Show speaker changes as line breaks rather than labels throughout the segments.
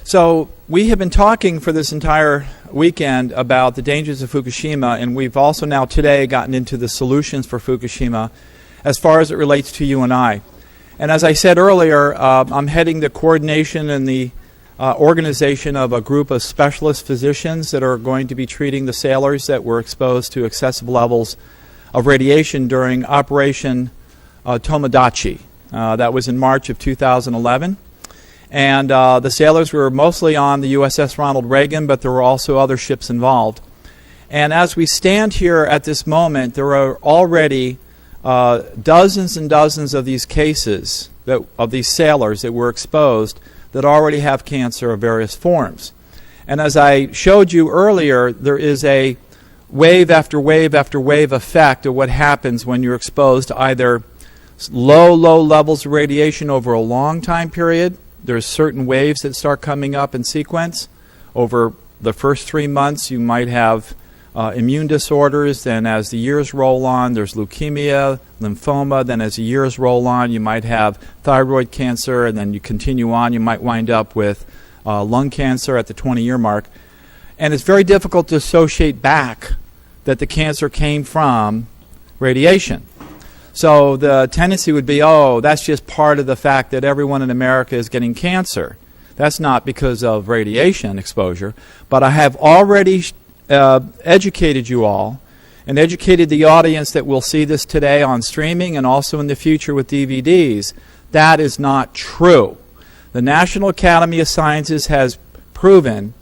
So we have been talking for this entire weekend about the dangers of Fukushima, and we've also now today gotten into the solutions for Fukushima as far as it relates to you and I. And as I said earlier, I'm heading the coordination and the organization of a group of specialist physicians that are going to be treating the sailors that were exposed to excessive levels of radiation during Operation Tomodachi. That was in March of 2011. And the sailors were mostly on the USS Ronald Reagan, but there were also other ships involved. And as we stand here at this moment, there are already dozens and dozens of these cases of these sailors that were exposed that already have cancer of various forms. And as I showed you earlier, there is a wave after wave after wave effect of what happens when you're exposed to either low levels of radiation over a long time period. There's certain waves that start coming up in sequence. Over the first 3 months, you might have immune disorders. Then as the years roll on, there's leukemia, lymphoma. Then as the years roll on, you might have thyroid cancer. And then you continue on, you might wind up with lung cancer at the 20-year mark. And it's very difficult to associate back that the cancer came from radiation. So the tendency would be, oh, that's just part of the fact that everyone in America is getting cancer. That's not because of radiation exposure. But I have already educated you all and educated the audience that will see this today on streaming and also in the future with DVDs. That is not true. The National Academy of Sciences has proven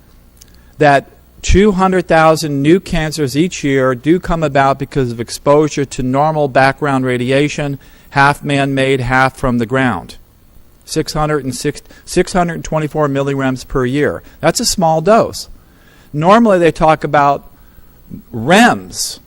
that 200,000 new cancers each year do come about because of exposure to normal background radiation, half man-made, half from the ground. 624 milligrams per year. That's a small dose. Normally they talk about REMS,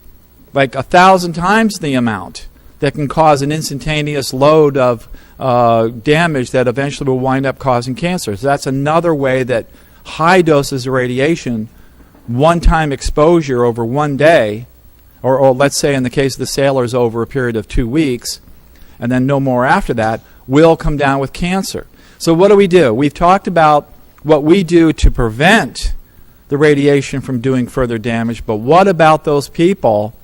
like 1,000 times the amount, that can cause an instantaneous load of damage that eventually will wind up causing cancer. So that's another way that high doses of radiation, one-time exposure over one day, or let's say in the case of the sailors over a period of 2 weeks, and then no more after that, will come down with cancer. So what do? We've talked about what we do to prevent the radiation from doing further damage, but what about those people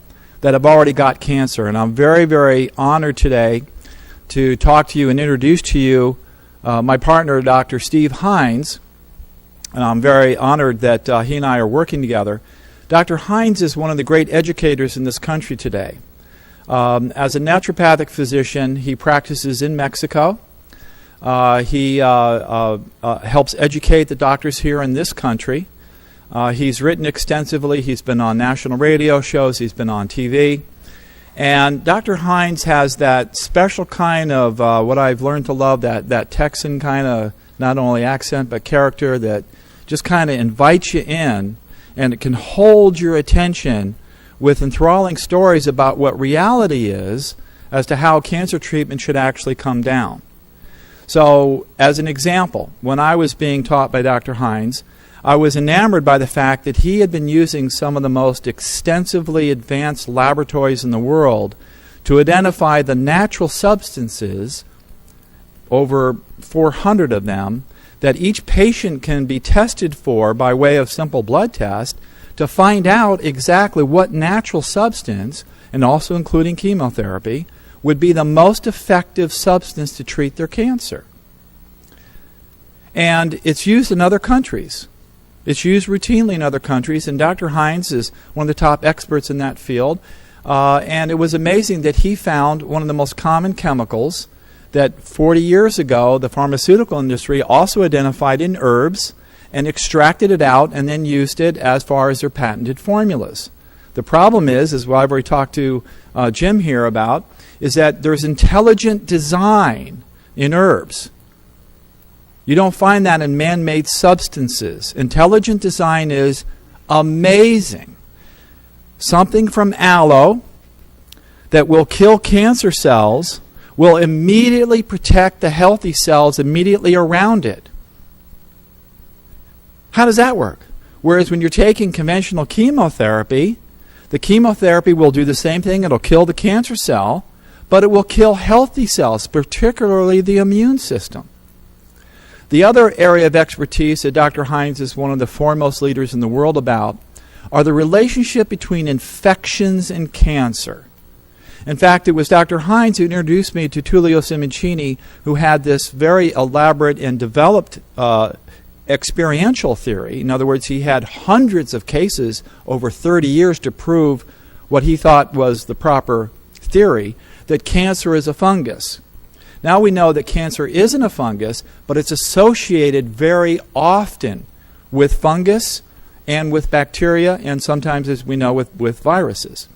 that have already got cancer? And I'm very, very honored today to talk to you and introduce to you my partner, Dr. Steve Hines. And I'm very honored that he and I are working together. Dr. Hines is one of the great educators in this country today. As a naturopathic physician, he practices in Mexico. He helps educate the doctors here in this country. He's written extensively. He's been on national radio shows. He's been on TV. And Dr. Hines has that special kind of what I've learned to love, that Texan kind of not only accent but character that just kind of invites you in, and it can hold your attention with enthralling stories about what reality is as to how cancer treatment should actually come down. So, as an example, when I was being taught by Dr. Hines, I was enamored by the fact that he had been using some of the most extensively advanced laboratories in the world to identify the natural substances, over 400 of them, that each patient can be tested for by way of simple blood test to find out exactly what natural substance, and also including chemotherapy, would be the most effective substance to treat their cancer. And it's used in other countries. It's used routinely in other countries, and Dr. Hines is one of the top experts in that field. And it was amazing that he found one of the most common chemicals that 40 years ago the pharmaceutical industry also identified in herbs and extracted it out and then used it as far as their patented formulas. The problem is, as I've already talked to Jim here about, is that there's intelligent design in herbs. You don't find that in man-made substances. Intelligent design is amazing. Something from aloe that will kill cancer cells will immediately protect the healthy cells immediately around it. How does that work? Whereas when you're taking conventional chemotherapy, the chemotherapy will do the same thing. It'll kill the cancer cell, but it will kill healthy cells, particularly the immune system. The other area of expertise that Dr. Hines is one of the foremost leaders in the world about are the relationship between infections and cancer. In fact, it was Dr. Hines who introduced me to Tullio Simoncini, who had this very elaborate and developed experiential theory. In other words, he had hundreds of cases over 30 years to prove what he thought was the proper theory, that cancer is a fungus. Now we know that cancer isn't a fungus, but it's associated very often with fungus and with bacteria, and sometimes, as we know, with viruses.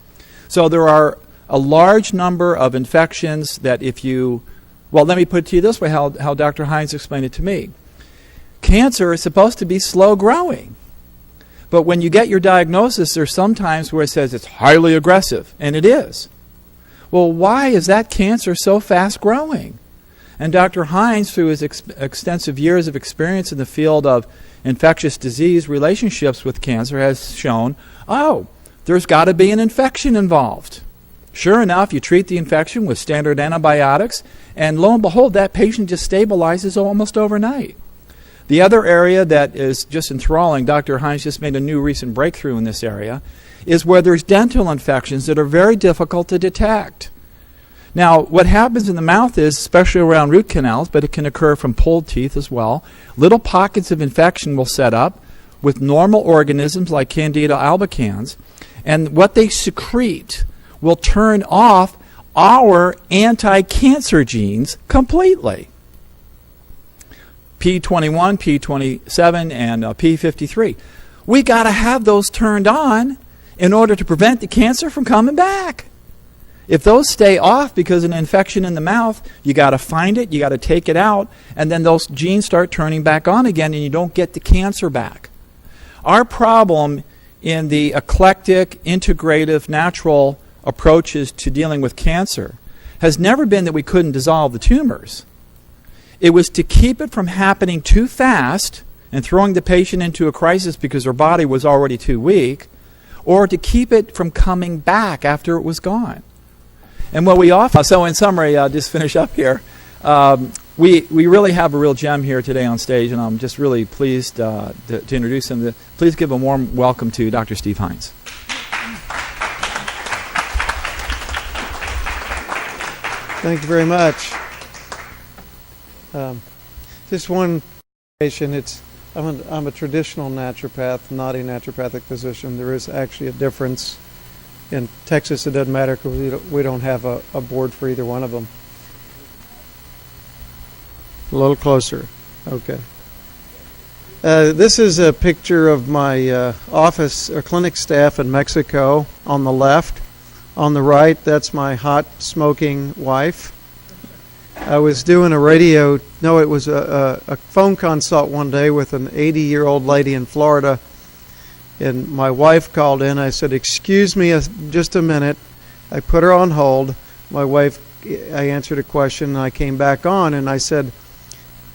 So there are a large number of infections that if you, well, let me put it to you this way, how Dr. Hines explained it to me. Cancer is supposed to be slow growing. But when you get your diagnosis, there's some times where it says it's highly aggressive, and it is. Well, why is that cancer so fast growing? And Dr. Hines, through his extensive years of experience in the field of infectious disease relationships with cancer, has shown, oh, there's got to be an infection involved. Sure enough, you treat the infection with standard antibiotics, and lo and behold, that patient just stabilizes almost overnight. The other area that is just enthralling, Dr. Hines just made a new recent breakthrough in this area, is where there's dental infections that are very difficult to detect. Now, what happens in the mouth is, especially around root canals, but it can occur from pulled teeth as well, little pockets of infection will set up with normal organisms like Candida albicans, and what they secrete will turn off our anti-cancer genes completely. P21, P27, and P53. We got to have those turned on in order to prevent the cancer from coming back. If those stay off because of an infection in the mouth, you got to find it, you got to take it out, and then those genes start turning back on again, and you don't get the cancer back. Our problem in the eclectic, integrative, natural approaches to dealing with cancer has never been that we couldn't dissolve the tumors. It was to keep it from happening too fast and throwing the patient into a crisis because their body was already too weak, or to keep it from coming back after it was gone. And what we often, so in summary, I'll just finish up here. We really have a real gem here today on stage, and I'm just really pleased to introduce him. Please give a warm welcome to Dr. Steve Hines.
Thank you very much. Just one patient. I'm a traditional naturopath, not a naturopathic physician. There is actually a difference. In Texas, it doesn't matter because we don't have a board for either one of them. A little closer. Okay. This is a picture of my office or clinic staff in Mexico on the left. On the right, that's my hot smoking wife. I was doing it was a phone consult one day with an 80-year-old lady in Florida, and my wife called in. I said, "Excuse me just a minute." I put her on hold. I answered a question, and I came back on, and I said,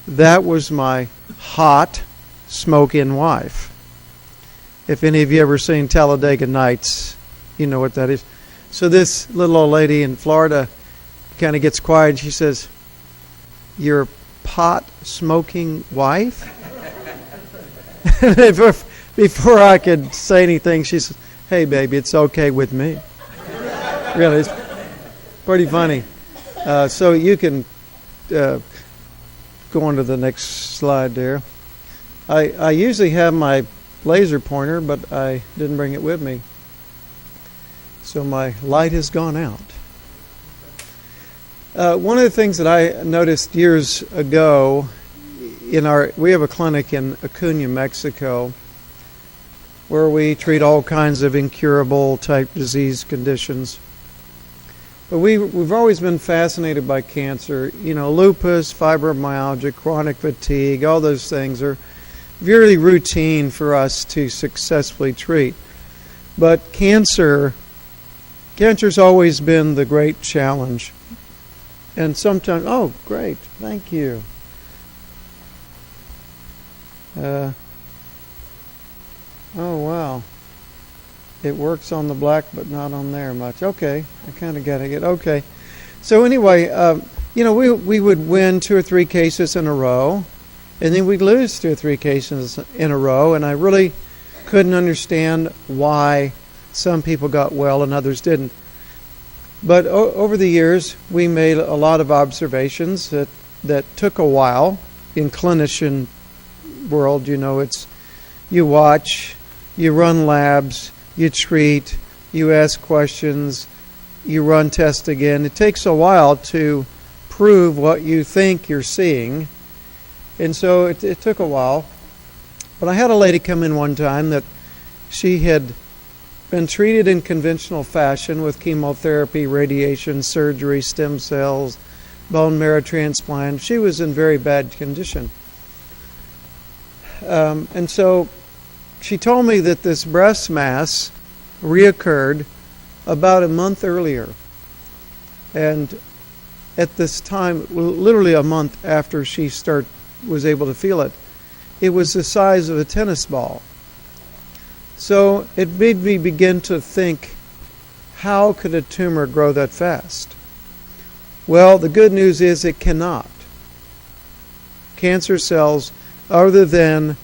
"That was my hot smoking wife." If any of you ever seen Talladega Nights, you know what that is. So this little old lady in Florida kind of gets quiet, and she says, "Your pot smoking wife?" Before I could say anything, she said, "Hey, baby, it's okay with me." Really, it's pretty funny. So you can go on to the next slide there. I usually have my laser pointer, but I didn't bring it with me. So my light has gone out. One of the things that I noticed years ago, we have a clinic in Acuña, Mexico, where we treat all kinds of incurable type disease conditions. But we've always been fascinated by cancer. Lupus, fibromyalgia, chronic fatigue, all those things are very routine for us to successfully treat. But cancer's always been the great challenge. And sometimes, oh, great, thank you. Oh, wow. It works on the black, but not on there much. Okay, I kind of got it. Okay. So anyway, we would win 2 or 3 cases in a row, And then we'd lose 2 or 3 cases in a row, and I really couldn't understand why some people got well and others didn't. But over the years, we made a lot of observations that took a while. In clinician world, it's you watch, you run labs, you treat, you ask questions, you run tests again. It takes a while to prove what you think you're seeing. And so it took a while. But I had a lady come in one time that she had been treated in conventional fashion with chemotherapy, radiation, surgery, stem cells, bone marrow transplant. She was in very bad condition. And so she told me that this breast mass reoccurred about a month earlier. And at this time, literally a month after she was able to feel it, it was the size of a tennis ball. So it made me begin to think, how could a tumor grow that fast? Well, the good news is it cannot. Cancer cells, other than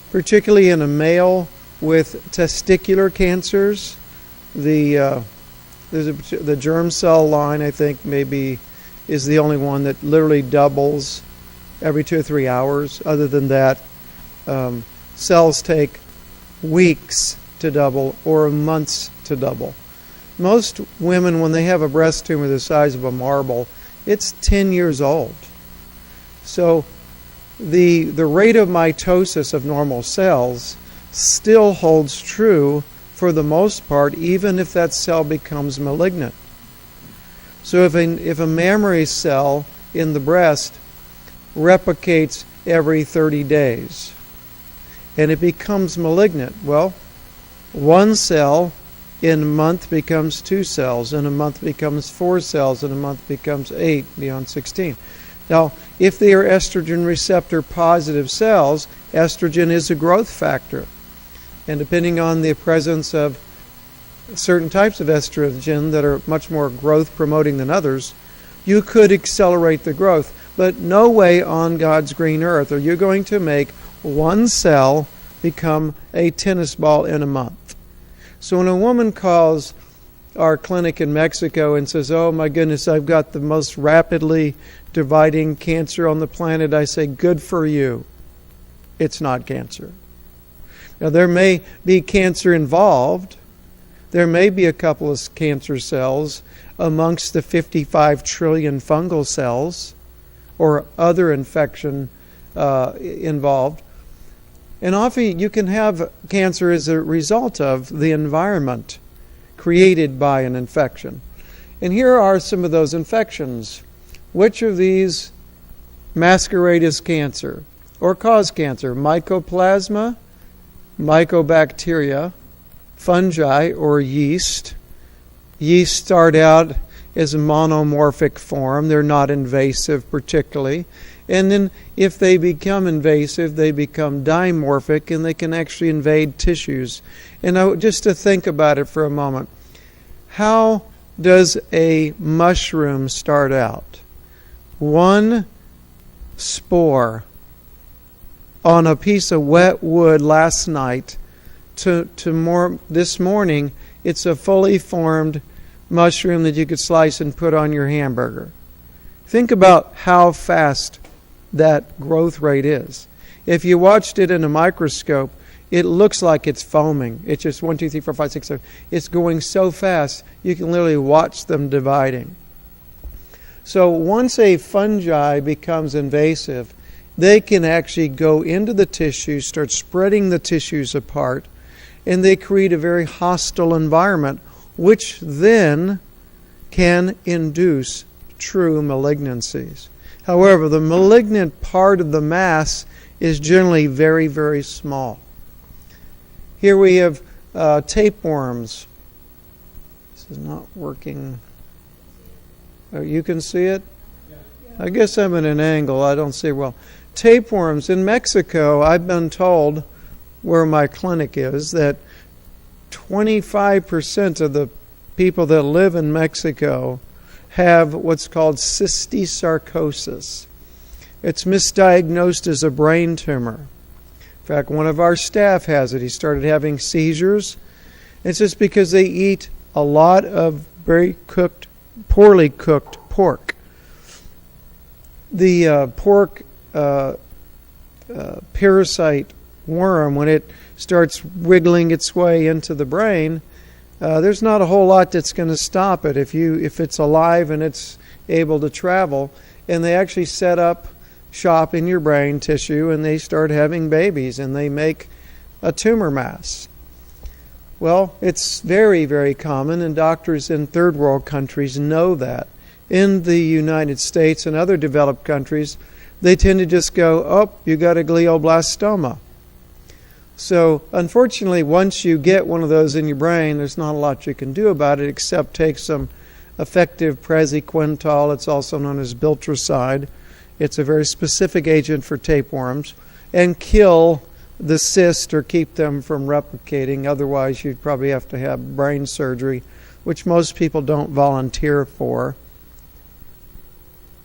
particularly in a male with testicular cancers, the germ cell line, I think, maybe is the only one that literally doubles every 2 or 3 hours. Other than that, cells take weeks to double or months to double. Most women, when they have a breast tumor the size of a marble, it's 10 years old. So the rate of mitosis of normal cells still holds true for the most part, even if that cell becomes malignant. So if a mammary cell in the breast replicates every 30 days and it becomes malignant, well, one cell in a month becomes 2 cells, in a month becomes 4 cells, in a month becomes 8, beyond 16. Now, if they are estrogen receptor positive cells, estrogen is a growth factor. And depending on the presence of certain types of estrogen that are much more growth promoting than others, you could accelerate the growth. But no way on God's green earth are you going to make one cell become a tennis ball in a month. So when a woman calls our clinic in Mexico and says, "Oh my goodness, I've got the most rapidly dividing cancer on the planet," I say, "Good for you. It's not cancer." Now there may be cancer involved. There may be a couple of cancer cells amongst the 55 trillion fungal cells or other infection involved. And often you can have cancer as a result of the environment created by an infection. And here are some of those infections. Which of these masquerade as cancer or cause cancer? Mycoplasma, mycobacteria, fungi or yeast. Yeast start out as a monomorphic form. They're not invasive particularly. And then if they become invasive, they become dimorphic and they can actually invade tissues. And just to think about it for a moment, how does a mushroom start out? One spore on a piece of wet wood last night this morning, it's a fully formed mushroom that you could slice and put on your hamburger. Think about how fast that growth rate is. If you watched it in a microscope, it looks like it's foaming. It's just 1, 2, 3, 4, 5, 6, 7. It's going so fast, you can literally watch them dividing. So once a fungi becomes invasive, they can actually go into the tissue, start spreading the tissues apart, and they create a very hostile environment, which then can induce true malignancies. However, the malignant part of the mass is generally very, very small. Here we have tapeworms. This is not working. Oh, you can see it? I guess I'm at an angle. I don't see well. Tapeworms in Mexico, I've been told, where my clinic is, that 25% of the people that live in Mexico have what's called cystosarcosis. It's misdiagnosed as a brain tumor. In fact, one of our staff has it. He started having seizures. It's just because they eat a lot of poorly cooked pork. The pork parasite worm, when it starts wiggling its way into the brain, there's not a whole lot that's going to stop it if it's alive and it's able to travel. And they actually set up shop in your brain tissue, and they start having babies, and they make a tumor mass. Well, it's very, very common, and doctors in third world countries know that. In the United States and other developed countries, they tend to just go, oh, you got a glioblastoma. So, unfortunately, once you get one of those in your brain, there's not a lot you can do about it except take some effective praziquantel. It's also known as biltricide. It's a very specific agent for tapeworms, and kill the cyst or keep them from replicating. Otherwise, you'd probably have to have brain surgery, which most people don't volunteer for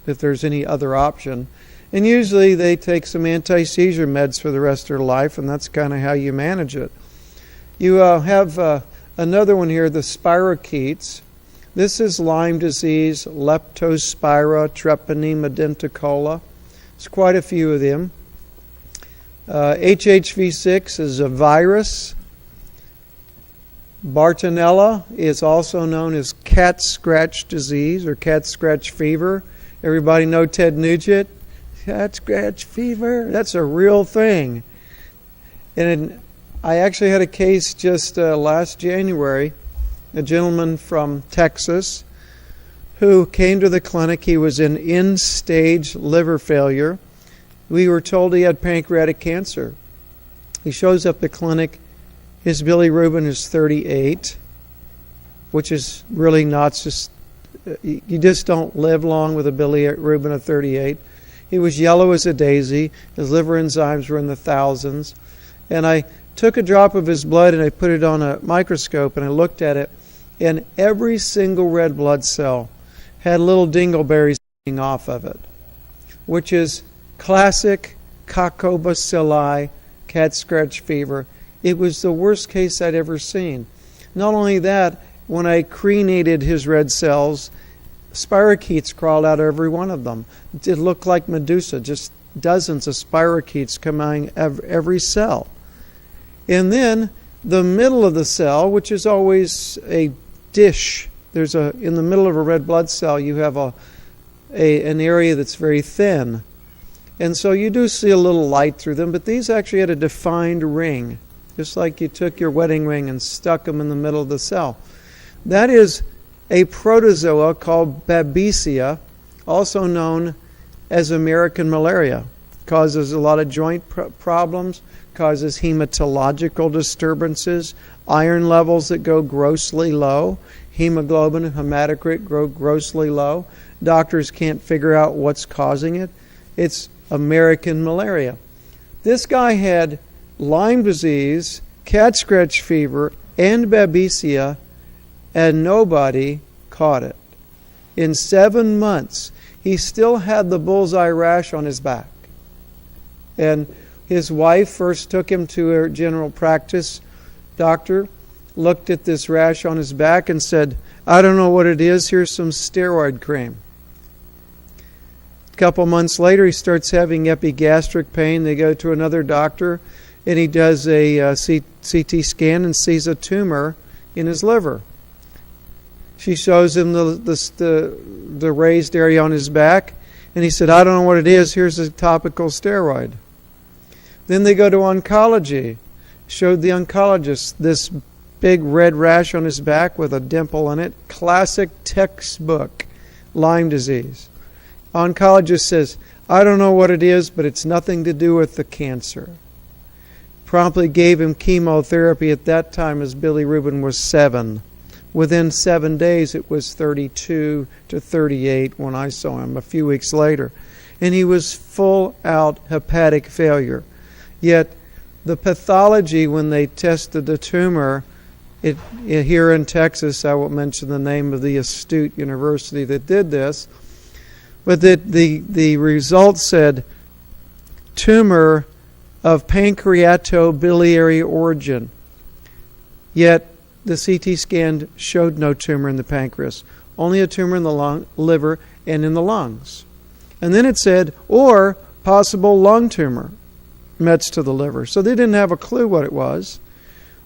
if there's any other option. And usually they take some anti-seizure meds for the rest of their life, and that's kind of how you manage it. You have another one here, the spirochetes. This is Lyme disease, Leptospira treponema denticola. There's quite a few of them. HHV6 is a virus. Bartonella is also known as cat scratch disease or cat scratch fever. Everybody know Ted Nugent? Cat scratch fever. That's a real thing. And I actually had a case just last January, a gentleman from Texas who came to the clinic. He was in end-stage liver failure. We were told he had pancreatic cancer. He shows up at the clinic. His bilirubin is 38, which is really not just, you just don't live long with a bilirubin of 38. He was yellow as a daisy. His liver enzymes were in the thousands. And I took a drop of his blood and I put it on a microscope and I looked at it, and every single red blood cell had little dingleberries hanging off of it, which is classic coccobacilli cat scratch fever. It was the worst case I'd ever seen. Not only that, when I crenated his red cells, spirochetes crawled out of every one of them. It looked like Medusa, just dozens of spirochetes coming out of every cell. And then the middle of the cell, which is always a dish, in the middle of a red blood cell, you have an area that's very thin. And so you do see a little light through them, but these actually had a defined ring, just like you took your wedding ring and stuck them in the middle of the cell. That is a protozoa called Babesia, also known as American malaria. Causes a lot of joint problems, causes hematological disturbances, iron levels that go grossly low, hemoglobin and hematocrit go grossly low. Doctors can't figure out what's causing it. It's American malaria. This guy had Lyme disease, cat scratch fever, and Babesia, and nobody caught it. In 7 months, he still had the bullseye rash on his back. And his wife first took him to her general practice doctor, looked at this rash on his back and said, I don't know what it is, here's some steroid cream. A couple months later, he starts having epigastric pain. They go to another doctor, and he does a CT scan and sees a tumor in his liver. She shows him the raised area on his back, and he said, I don't know what it is, here's a topical steroid. Then they go to oncology. Showed the oncologist this big red rash on his back with a dimple in it. Classic textbook Lyme disease. Oncologist says, I don't know what it is, but it's nothing to do with the cancer. Promptly gave him chemotherapy. At that time, his bilirubin was 7. Within 7 days, it was 32 to 38 when I saw him a few weeks later. And he was full-out hepatic failure. Yet, the pathology, when they tested the tumor, here in Texas, I won't mention the name of the astute university that did this, But the results said tumor of pancreatobiliary origin. Yet the CT scan showed no tumor in the pancreas, only a tumor in the liver and in the lungs. And then it said, or possible lung tumor, mets to the liver. So they didn't have a clue what it was,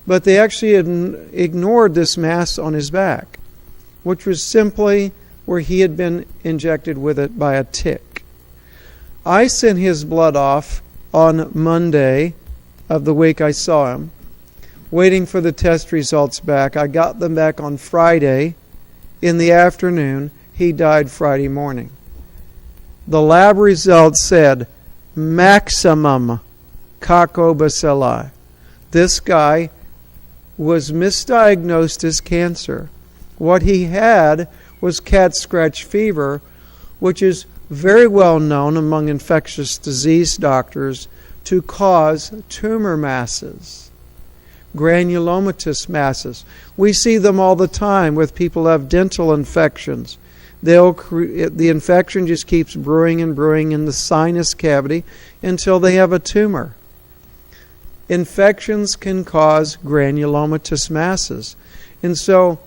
but they actually ignored this mass on his back, which was simply where he had been injected with it by a tick. I sent his blood off on Monday of the week I saw him, waiting for the test results back. I got them back on Friday in the afternoon. He died Friday morning. The lab results said maximum coccobacilli. This guy was misdiagnosed as cancer. What he had was cat scratch fever, which is very well known among infectious disease doctors to cause tumor masses, granulomatous masses. We see them all the time with people who have dental infections. The infection just keeps brewing and brewing in the sinus cavity until they have a tumor. Infections can cause granulomatous masses. And so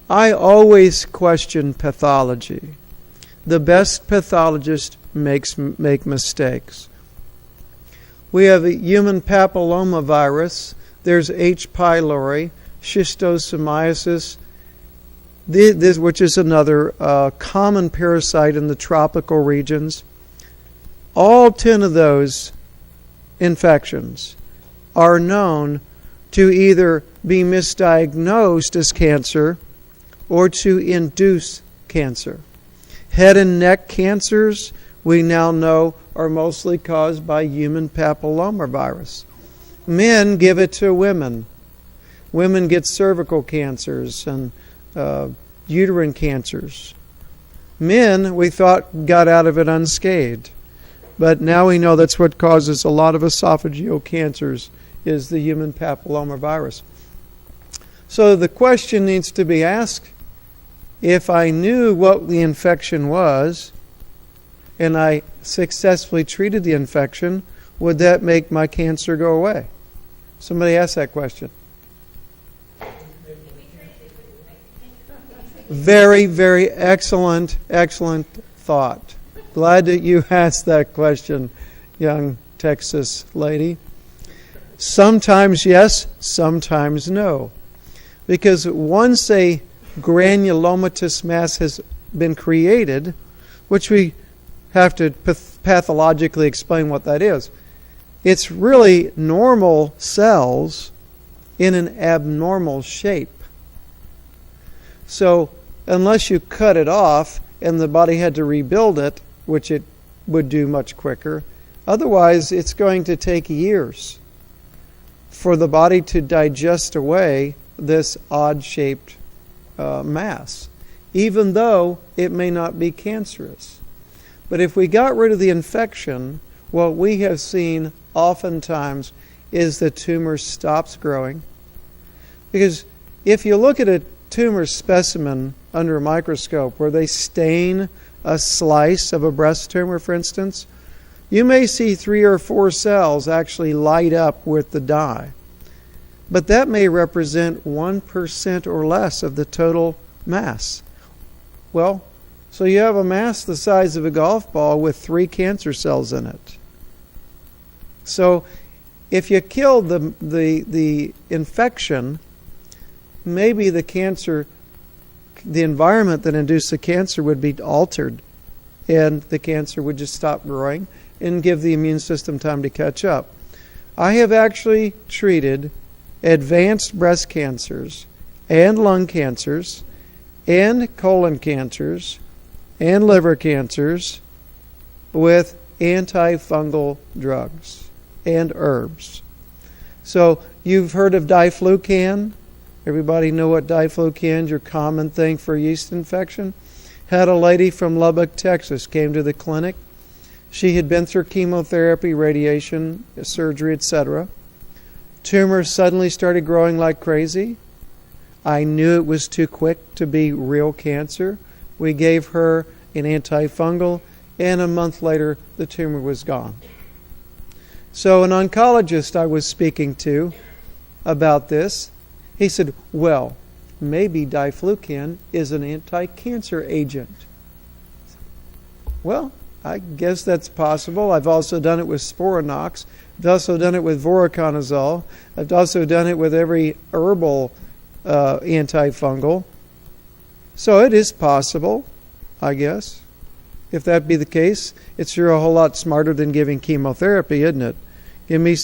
I always question pathology. The best pathologists make mistakes. We have a human papillomavirus. There's H. pylori, schistosomiasis, which is another common parasite in the tropical regions. All 10 of those infections are known to either be misdiagnosed as cancer or to induce cancer. Head and neck cancers, we now know, are mostly caused by human papillomavirus. Men give it to women. Women get cervical cancers and uterine cancers. Men, we thought, got out of it unscathed. But now we know that's what causes a lot of esophageal cancers, is the human papillomavirus. So the question needs to be asked, if I knew what the infection was and I successfully treated the infection, would that make my cancer go away? Somebody asked that question. Very, very excellent thought. Glad that you asked that question, young Texas lady. Sometimes yes, sometimes no. Because once a granulomatous mass has been created, which we have to pathologically explain what that is, it's really normal cells in an abnormal shape. So unless you cut it off and the body had to rebuild it, which it would do much quicker, otherwise it's going to take years for the body to digest away this odd-shaped mass, even though it may not be cancerous. But if we got rid of the infection, what we have seen oftentimes is the tumor stops growing. Because if you look at a tumor specimen under a microscope where they stain a slice of a breast tumor, for instance, you may see 3 or 4 cells actually light up with the dye. But that may represent 1% or less of the total mass. Well, so you have a mass the size of a golf ball with 3 cancer cells in it. So if you killed the infection, maybe the cancer, the environment that induced the cancer would be altered, and the cancer would just stop growing and give the immune system time to catch up. I have actually treated advanced breast cancers and lung cancers and colon cancers and liver cancers with antifungal drugs and herbs. So you've heard of diflucan. Everybody know what diflucan is, your common thing for yeast infection. Had a lady from Lubbock, Texas, came to the clinic. She had been through chemotherapy, radiation, surgery, etc. Tumor suddenly started growing like crazy. I knew it was too quick to be real cancer. We gave her an antifungal. and a month later the tumor was gone. So an oncologist I was speaking to about this, he said, well, maybe diflucan is an anti-cancer agent. Well, I guess that's possible. I've also done it with Sporanox. I've also done it with voriconazole. I've also done it with every herbal antifungal. So it is possible, I guess. If that be the case, it's sure a whole lot smarter than giving chemotherapy, isn't it? Give me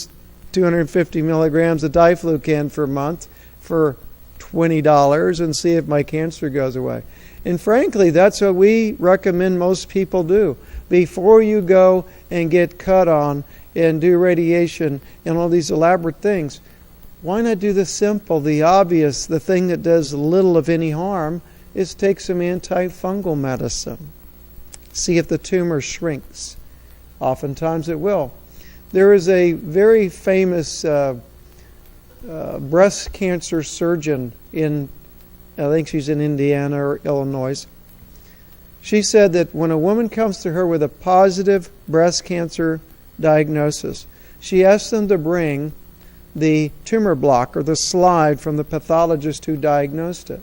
250 milligrams of diflucan for a month for $20 and see if my cancer goes away. And frankly, that's what we recommend most people do. Before you go and get cut on and do radiation and all these elaborate things, why not do the simple, the obvious, the thing that does little of any harm, is take some antifungal medicine. See if the tumor shrinks. Oftentimes it will. There is a very famous breast cancer surgeon in, I think she's in Indiana or Illinois. She said that when a woman comes to her with a positive breast cancer diagnosis, she asks them to bring the tumor block or the slide from the pathologist who diagnosed it.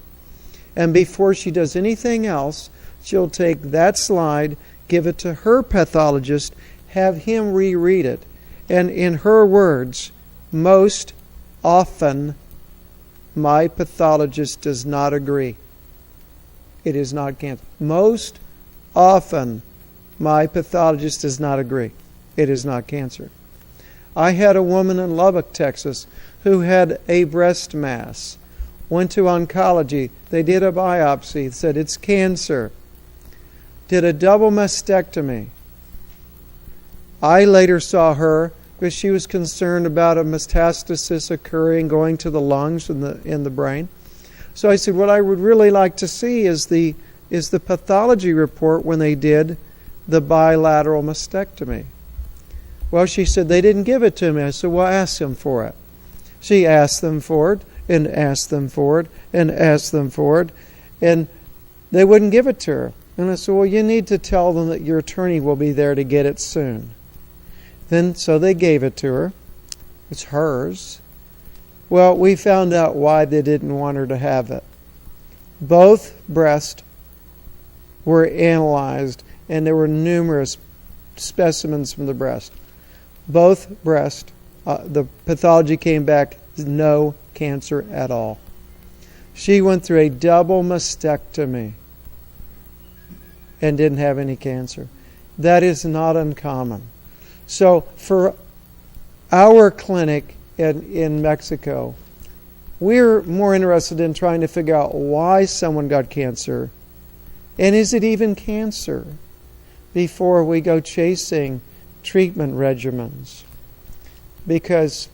And before she does anything else, she'll take that slide, give it to her pathologist, have him reread it. And in her words, most often my pathologist does not agree. It is not cancer. Most often my pathologist does not agree. It is not cancer. I had a woman in Lubbock, Texas, who had a breast mass. Went to oncology. They did a biopsy. Said it's cancer. Did a double mastectomy. I later saw her because she was concerned about a metastasis occurring, going to the lungs and in the brain. So I said, what I would really like to see is the pathology report when they did the bilateral mastectomy. Well, she said they didn't give it to me. I said, well, ask them for it. She asked them for it, and asked them for it, and asked them for it, and they wouldn't give it to her. And I said, well, you need to tell them that your attorney will be there to get it soon. Then, so they gave it to her. It's hers. Well, we found out why they didn't want her to have it. Both breasts were analyzed, and there were numerous specimens from the breast. Both breasts, the pathology came back, no cancer at all. She went through a double mastectomy and didn't have any cancer. That is not uncommon. So for our clinic in Mexico, we're more interested in trying to figure out why someone got cancer, and is it even cancer, before we go chasing treatment regimens. Because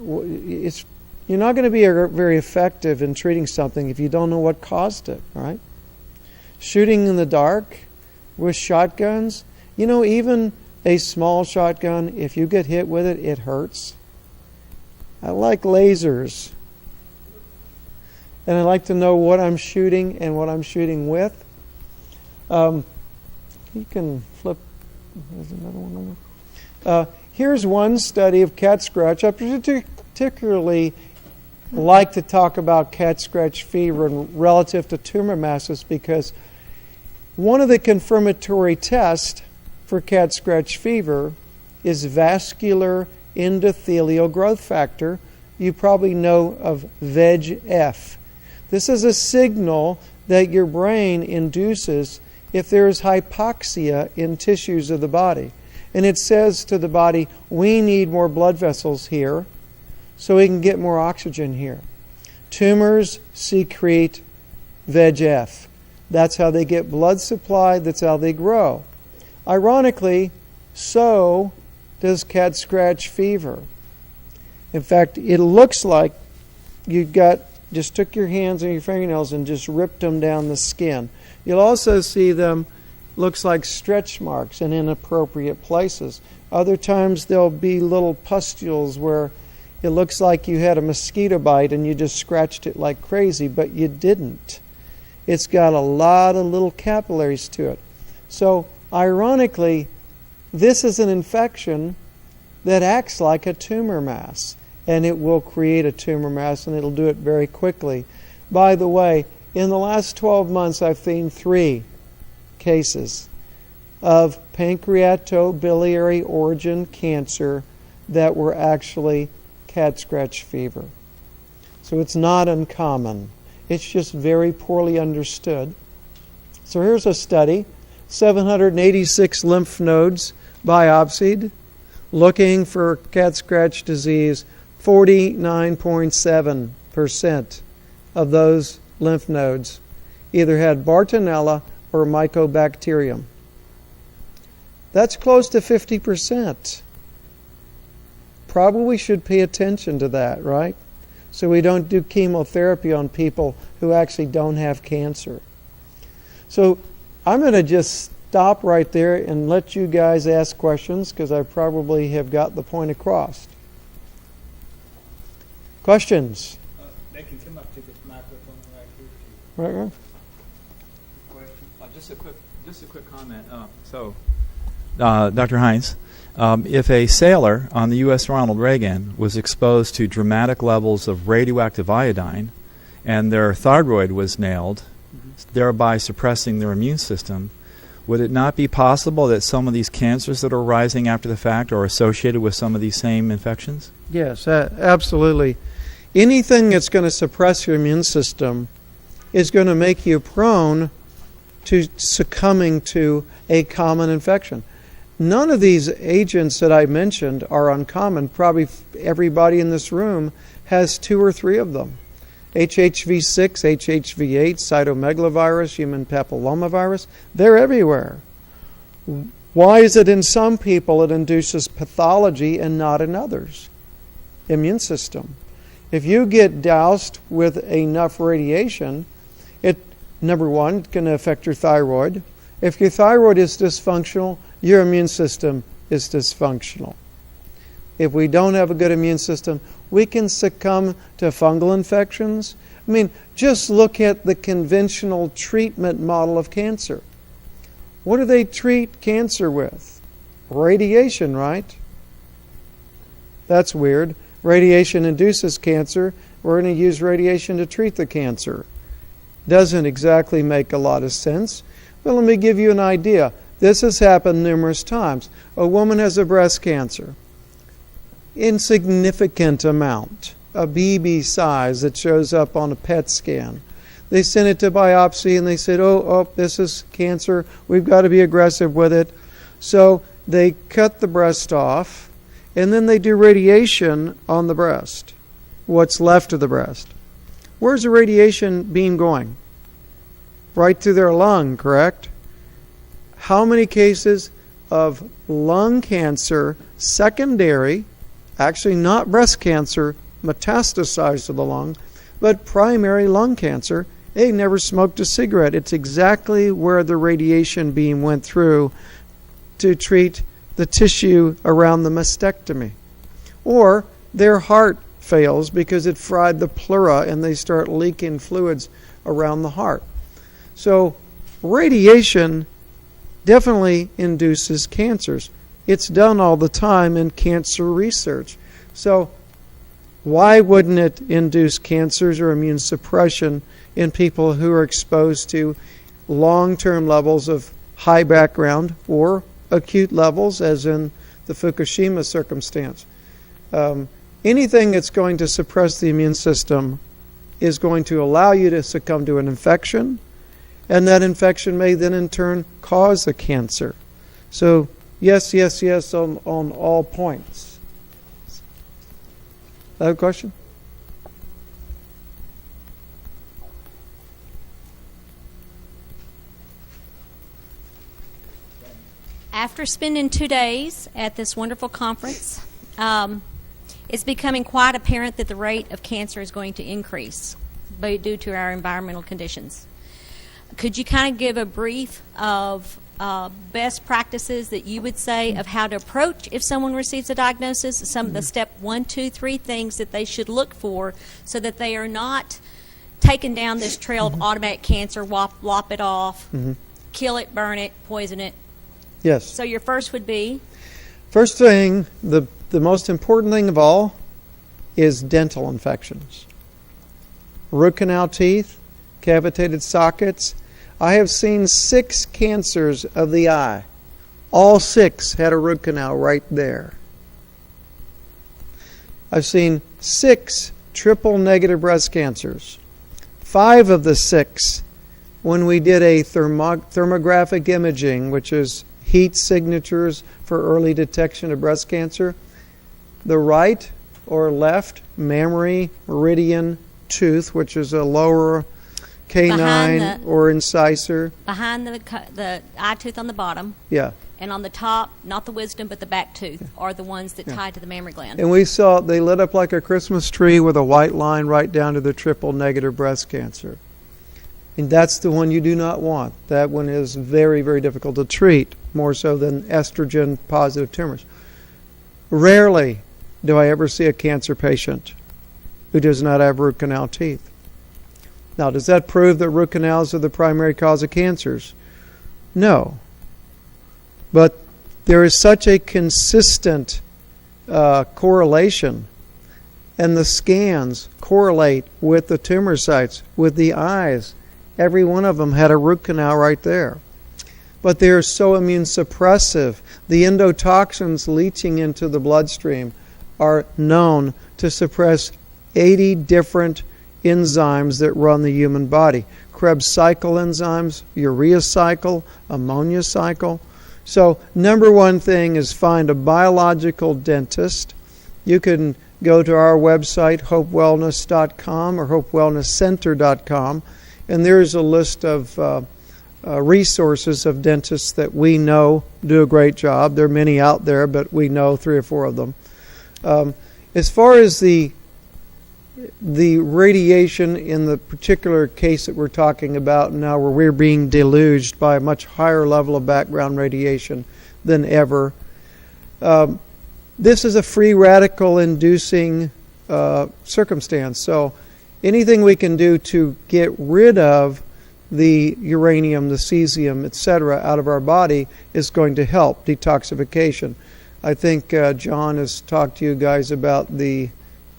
you're not going to be very effective in treating something if you don't know what caused it, right? Shooting in the dark with shotguns, even a small shotgun, if you get hit with it, it hurts. I like lasers. And I like to know what I'm shooting and what I'm shooting with. You can flip. There's another one over. Here's one study of cat scratch. I particularly like to talk about cat scratch fever relative to tumor masses because one of the confirmatory tests for cat scratch fever is vascular endothelial growth factor. You probably know of VEGF. This is a signal that your brain induces if there is hypoxia in tissues of the body. And it says to the body, we need more blood vessels here so we can get more oxygen here. Tumors secrete VEGF. That's how they get blood supply. That's how they grow. Ironically, so does cat scratch fever. In fact, it looks like you just took your hands and your fingernails and just ripped them down the skin. You'll also see them, looks like stretch marks in inappropriate places. Other times there'll be little pustules where it looks like you had a mosquito bite and you just scratched it like crazy, but you didn't. It's got a lot of little capillaries to it. So Ironically, this is an infection that acts like a tumor mass, and it will create a tumor mass, and it'll do it very quickly. By the way, in the last 12 months, I've seen 3 cases of pancreatobiliary origin cancer that were actually cat scratch fever. So it's not uncommon. It's just very poorly understood. So here's a study, 786 lymph nodes biopsied, looking for cat scratch disease. 49.7% of those lymph nodes either had Bartonella or Mycobacterium. That's close to 50%. Probably should pay attention to that, right? So we don't do chemotherapy on people who actually don't have cancer. So I'm going to just stop right there and let you guys ask questions, because I probably have got the point across. Questions?
They can come up to this microphone right here.
Right.
Just a quick comment. Dr. Hines, if a sailor on the U.S. Ronald Reagan was exposed to dramatic levels of radioactive iodine and their thyroid was nailed, thereby suppressing their immune system, would it not be possible that some of these cancers that are arising after the fact are associated with some of these same infections?
Yes, absolutely. Anything that's going to suppress your immune system is going to make you prone to succumbing to a common infection. None of these agents that I mentioned are uncommon. Probably everybody in this room has 2 or 3 of them. HHV6, HHV8, cytomegalovirus, human papillomavirus, they're everywhere. Why is it in some people it induces pathology and not in others? Immune system. If you get doused with enough radiation, it, number one, going to affect your thyroid. If your thyroid is dysfunctional, your immune system is dysfunctional. If we don't have a good immune system, we can succumb to fungal infections. I mean, just look at the conventional treatment model of cancer. What do they treat cancer with? Radiation, right? That's weird. Radiation induces cancer. We're going to use radiation to treat the cancer. Doesn't exactly make a lot of sense. But let me give you an idea. This has happened numerous times. A woman has a breast cancer. Insignificant amount, a BB size that shows up on a PET scan. They sent it to biopsy and they said, oh, this is cancer. We've got to be aggressive with it. So they cut the breast off and then they do radiation on the breast, what's left of the breast. Where's the radiation beam going? Right through their lung, correct? How many cases of lung cancer secondary, actually not breast cancer, metastasized to the lung, but primary lung cancer? They never smoked a cigarette. It's exactly where the radiation beam went through to treat the tissue around the mastectomy. Or their heart fails because it fried the pleura and they start leaking fluids around the heart. So radiation definitely induces cancers. It's done all the time in cancer research. So why wouldn't it induce cancers or immune suppression in people who are exposed to long-term levels of high background or acute levels, as in the Fukushima circumstance? Anything that's going to suppress the immune system is going to allow you to succumb to an infection, and that infection may then in turn cause a cancer. So yes on all points. That a question?
After spending 2 days at this wonderful conference, it's becoming quite apparent that the rate of cancer is going to increase due to our environmental conditions. Could you kind of give a brief of best practices that you would say of how to approach if someone receives a diagnosis, some of the step 1, 2, 3 things that they should look for so that they are not taken down this trail of automatic cancer, lop it off, kill it, burn it, poison it,
Yes.
So your first would be?
First thing, the most important thing of all is dental infections. Root canal teeth, cavitated sockets. I have seen 6 cancers of the eye. All 6 had a root canal right there. I've seen 6 triple negative breast cancers. 5 of the 6, when we did a thermographic imaging, which is heat signatures for early detection of breast cancer, the right or left mammary meridian tooth, which is a lower canine or incisor.
Behind the eye tooth on the bottom.
Yeah.
And on the top, not the wisdom, but the back tooth, are the ones that tie to the mammary gland.
And we saw they lit up like a Christmas tree with a white line right down to the triple negative breast cancer. And that's the one you do not want. That one is very, very difficult to treat, more so than estrogen positive tumors. Rarely do I ever see a cancer patient who does not have root canal teeth. Now, does that prove that root canals are the primary cause of cancers? No. But there is such a consistent correlation, and the scans correlate with the tumor sites, with the eyes. Every one of them had a root canal right there. But they are so immune suppressive. The endotoxins leaching into the bloodstream are known to suppress 80 different enzymes that run the human body. Krebs cycle enzymes, urea cycle, ammonia cycle. So number one thing is find a biological dentist. You can go to our website, hopewellness.com or hopewellnesscenter.com, and there's a list of resources of dentists that we know do a great job. There are many out there, but we know 3 or 4 of them. As far as the radiation in the particular case that we're talking about now, where we're being deluged by a much higher level of background radiation than ever, this is a free radical inducing circumstance. So anything we can do to get rid of the uranium, the cesium, etc., out of our body is going to help detoxification. I think John has talked to you guys about the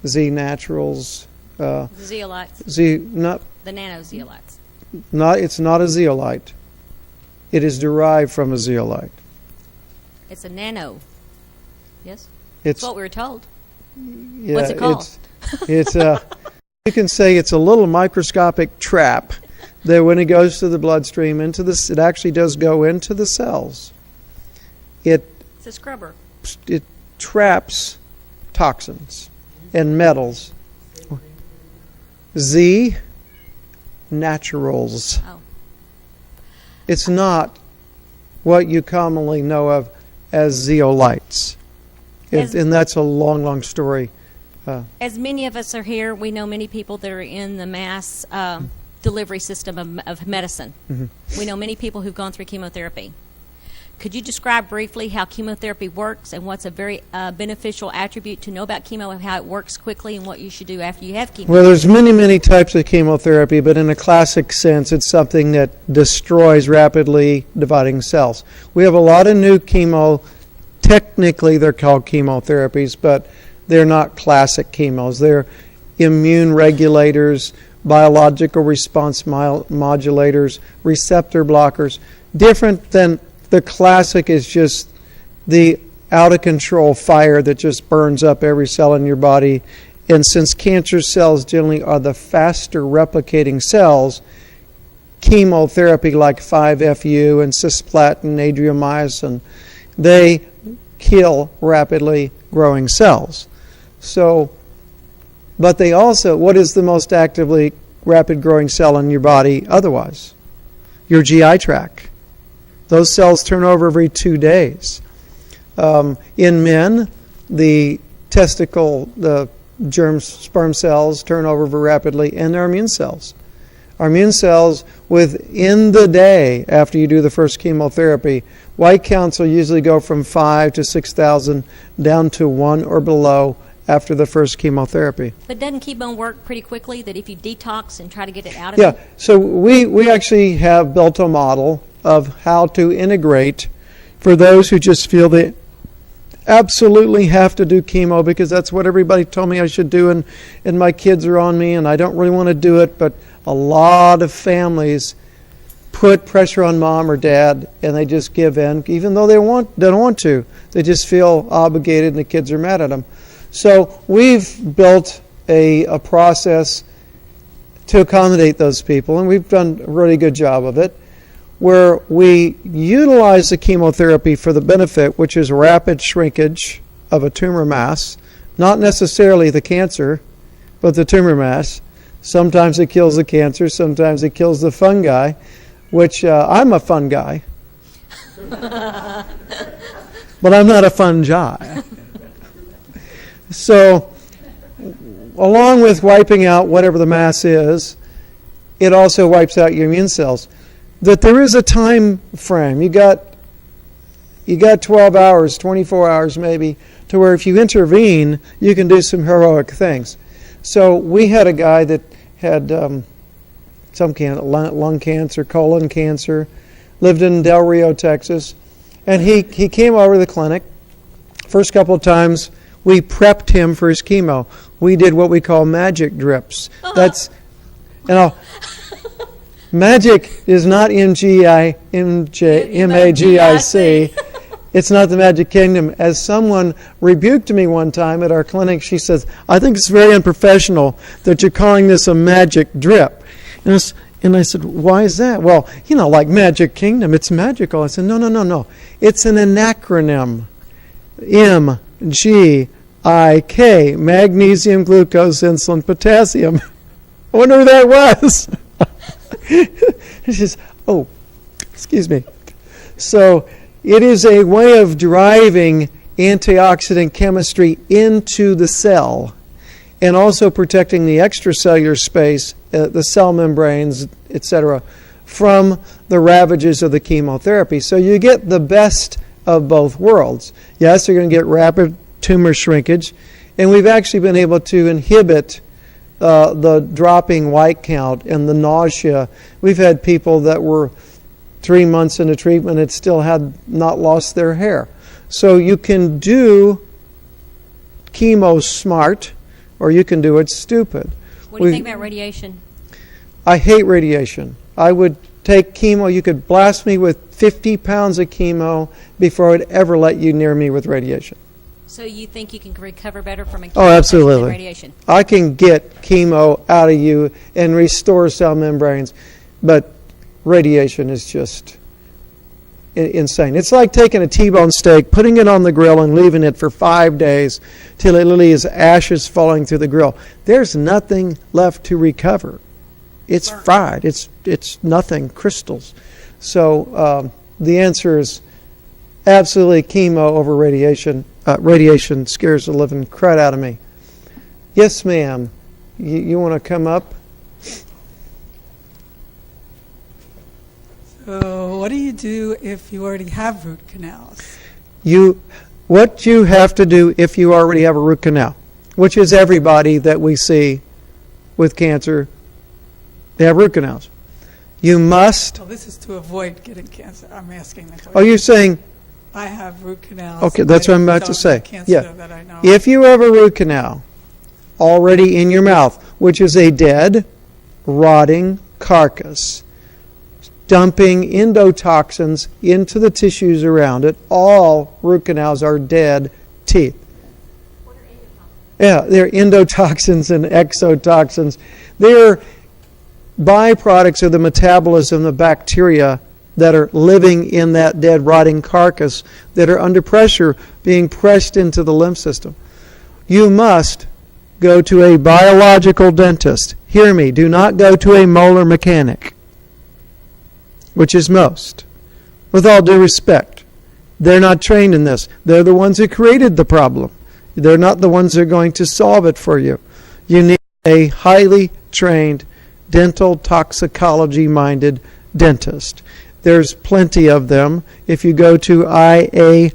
Z naturals.
Zeolites.
The
nano-zeolites.
It's not a zeolite. It is derived from a zeolite.
It's a nano. Yes?
It's
That's what we were told.
Yeah,
What's it called?
It's you can say it's a little microscopic trap that when it goes to the bloodstream, it actually does go into the cells.
It's a scrubber.
It traps toxins and metals. Z naturals.
Oh.
It's not what you commonly know of as zeolites. And that's a long, long story.
As many of us are here, we know many people that are in the mass delivery system of medicine. Mm-hmm. We know many people who've gone through chemotherapy. Could you describe briefly how chemotherapy works and what's a very beneficial attribute to know about chemo and how it works quickly and what you should do after you have chemo?
Well, there's many, many types of chemotherapy, but in a classic sense, it's something that destroys rapidly dividing cells. We have a lot of new chemo. Technically, they're called chemotherapies, but they're not classic chemos. They're immune regulators, biological response modulators, receptor blockers. Different than the classic is just the out-of-control fire that just burns up every cell in your body. And since cancer cells generally are the faster replicating cells, chemotherapy like 5-FU and cisplatin, adriamycin, they kill rapidly growing cells. So, but they also, what is the most actively rapid growing cell in your body otherwise? Your GI tract. Those cells turn over every 2 days. In men, the testicle, the sperm cells turn over very rapidly, and our immune cells. Our immune cells, within the day after you do the first chemotherapy, white counts will usually go from 5 to 6,000 down to 1 or below after the first chemotherapy.
But doesn't chemo work pretty quickly, that if you detox and try to get it out of
you?
it?
Yeah, so we actually have built a model of how to integrate for those who just feel they absolutely have to do chemo because that's what everybody told me I should do, and my kids are on me and I don't really want to do it, but a lot of families put pressure on mom or dad and they just give in even though they don't want to. They just feel obligated and the kids are mad at them. So we've built a process to accommodate those people, and we've done a really good job of it, where we utilize the chemotherapy for the benefit, which is rapid shrinkage of a tumor mass, not necessarily the cancer, but the tumor mass. Sometimes it kills the cancer, sometimes it kills the fungi, which I'm a fun guy. But I'm not a fungi. So, along with wiping out whatever the mass is, it also wipes out your immune cells. That there is a time frame. You got 12 hours, 24 hours maybe, to where if you intervene, you can do some heroic things. So we had a guy that had some lung cancer, colon cancer, lived in Del Rio, Texas, and he came over to the clinic. First couple of times, we prepped him for his chemo. We did what we call magic drips. That's, magic is not MAGIC. It's not the Magic Kingdom. As someone rebuked me one time at our clinic, she says, I think it's very unprofessional that you're calling this a magic drip. And I said, why is that? Well, like Magic Kingdom, it's magical. I said, no. It's an acronym. MGIK, magnesium, glucose, insulin, potassium. I wonder who that was. She says, oh, excuse me. So it is a way of driving antioxidant chemistry into the cell and also protecting the extracellular space, the cell membranes, etc., from the ravages of the chemotherapy. So you get the best of both worlds. Yes, you're going to get rapid tumor shrinkage, and we've actually been able to inhibit the dropping white count and the nausea. We've had people that were 3 months into treatment and still had not lost their hair. So you can do chemo smart, or you can do it stupid.
What do you think about radiation?
I hate radiation. I would take chemo. You could blast me with 50 pounds of chemo before I would ever let you near me with radiation.
So you think you can recover better from a chemo
Oh, absolutely.
than radiation?
I can get chemo out of you and restore cell membranes, but radiation is just insane. It's like taking a T-bone steak, putting it on the grill, and leaving it for 5 days till it literally is ashes falling through the grill. There's nothing left to recover. It's fried. It's nothing, crystals. So the answer is absolutely chemo over radiation. Radiation scares the living crud out of me. Yes, ma'am. You want to come up?
So what do you do if you already have root canals?
What you have to do if you already have a root canal, which is everybody that we see with cancer, they have root canals. You must...
Well, this is to avoid getting cancer. I'm asking the question.
Oh, you're saying...
I have root canals.
Okay, that's what I'm about to say.
Yeah. That I know.
If you have a root canal already in your mouth, which is a dead, rotting carcass, dumping endotoxins into the tissues around it, all root canals are dead teeth.
What are endotoxins?
Yeah, they're endotoxins and exotoxins. They're byproducts of the metabolism of bacteria that are living in that dead, rotting carcass that are under pressure being pressed into the lymph system. You must go to a biological dentist. Hear me, do not go to a molar mechanic, which is most. With all due respect, they're not trained in this. They're the ones who created the problem. They're not the ones who are going to solve it for you. You need a highly trained dental toxicology-minded dentist. There's plenty of them. If you go to IAOMT.org,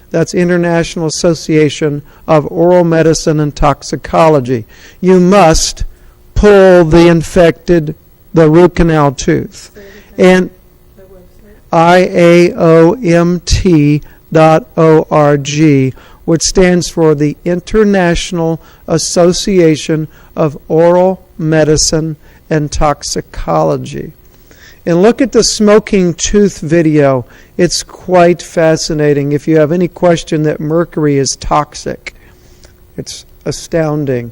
that's International Association of Oral Medicine and Toxicology, you must pull the root canal tooth. And IAOMT.org, which stands for the International Association of Oral Medicine and Toxicology. And look at the smoking tooth video. It's quite fascinating. If you have any question that mercury is toxic, it's astounding.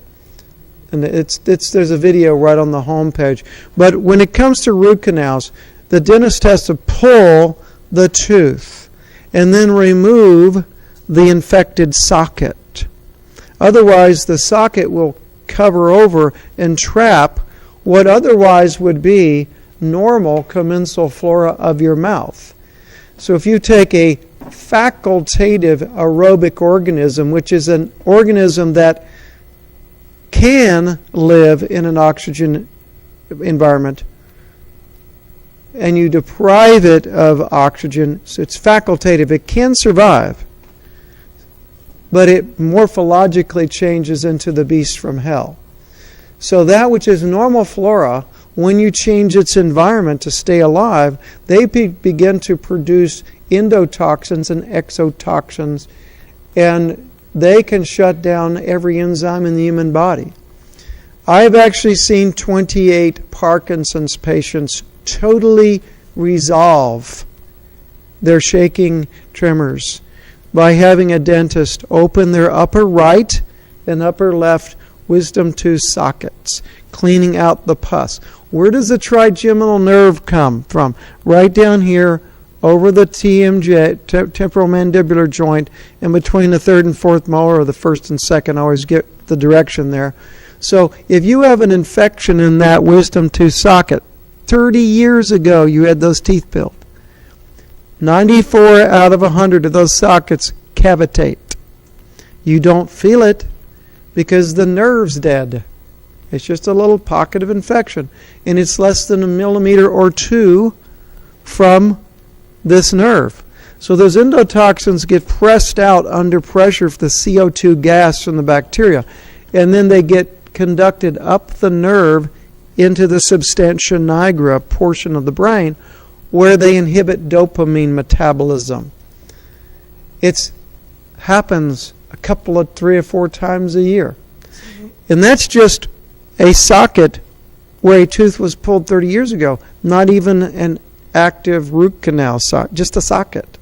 And there's a video right on the home page. But when it comes to root canals, the dentist has to pull the tooth and then remove the infected socket. Otherwise, the socket will cover over and trap what otherwise would be normal commensal flora of your mouth. So if you take a facultative aerobic organism, which is an organism that can live in an oxygen environment, and you deprive it of oxygen, so it's facultative, it can survive, but it morphologically changes into the beast from hell. So that which is normal flora, when you change its environment to stay alive, they begin to produce endotoxins and exotoxins, and they can shut down every enzyme in the human body. I've actually seen 28 Parkinson's patients totally resolve their shaking tremors by having a dentist open their upper right and upper left wisdom tooth sockets, cleaning out the pus. Where does the trigeminal nerve come from? Right down here over the TMJ, temporal mandibular joint, and between the third and fourth molar, or the first and second. I always get the direction there. So if you have an infection in that wisdom tooth socket, 30 years ago you had those teeth pulled. 94 out of 100 of those sockets cavitate. You don't feel it because the nerve's dead. It's just a little pocket of infection, and it's less than a millimeter or two from this nerve. So those endotoxins get pressed out under pressure for the CO2 gas from the bacteria, and then they get conducted up the nerve into the substantia nigra portion of the brain, where they inhibit dopamine metabolism. It happens a couple of 3 or 4 times a year. And that's just a socket where a tooth was pulled 30 years ago, not even an active root canal socket, just a socket.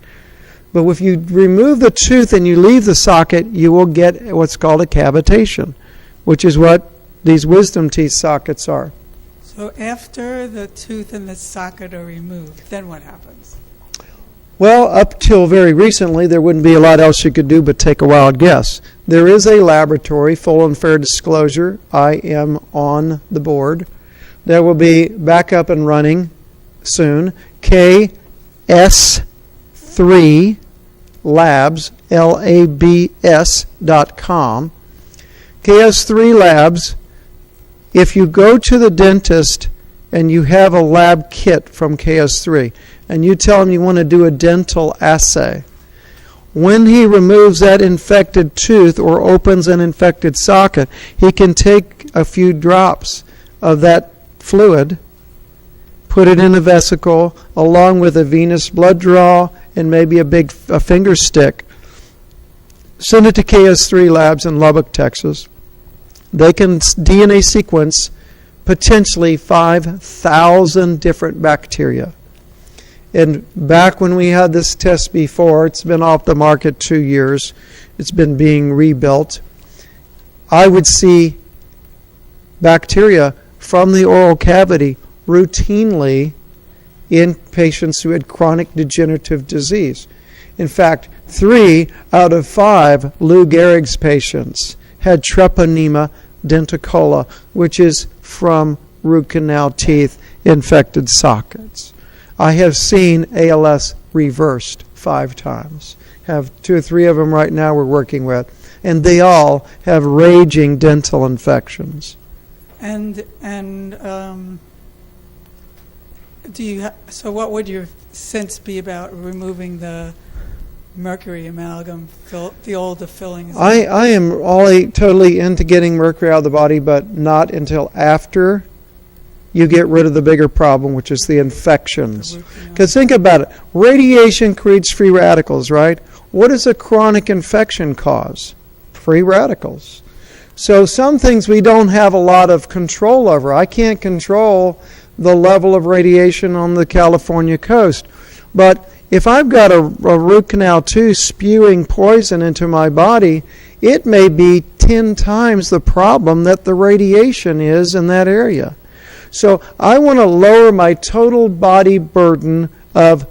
But if you remove the tooth and you leave the socket, you will get what's called a cavitation, which is what these wisdom teeth sockets are.
So after the tooth and the socket are removed, then what happens?
Well, up till very recently, there wouldn't be a lot else you could do but take a wild guess. There is a laboratory, full and fair disclosure. I am on the board. That will be back up and running soon. KS3 Labs, LABS.com. KS3 Labs, if you go to the dentist and you have a lab kit from KS3 and you tell him you want to do a dental assay, when he removes that infected tooth or opens an infected socket, he can take a few drops of that fluid, put it in a vesicle along with a venous blood draw and maybe a finger stick, send it to KS3 Labs in Lubbock, Texas. They can DNA sequence potentially 5,000 different bacteria. And back when we had this test before, it's been off the market 2 years. It's been being rebuilt. I would see bacteria from the oral cavity routinely in patients who had chronic degenerative disease. In fact, 3 out of 5 Lou Gehrig's patients had treponema denticola, which is from root canal teeth infected sockets. I have seen ALS reversed 5 times. Have 2 or 3 of them right now we're working with, and they all have raging dental infections.
So what would your sense be about removing the mercury amalgam, the fillings?
I am totally into getting mercury out of the body, but not until after you get rid of the bigger problem, which is the infections. Because think about it. Radiation creates free radicals, right? What does a chronic infection cause? Free radicals. So some things we don't have a lot of control over. I can't control the level of radiation on the California coast. But if I've got a root canal tooth spewing poison into my body, it may be 10 times the problem that the radiation is in that area. So I want to lower my total body burden of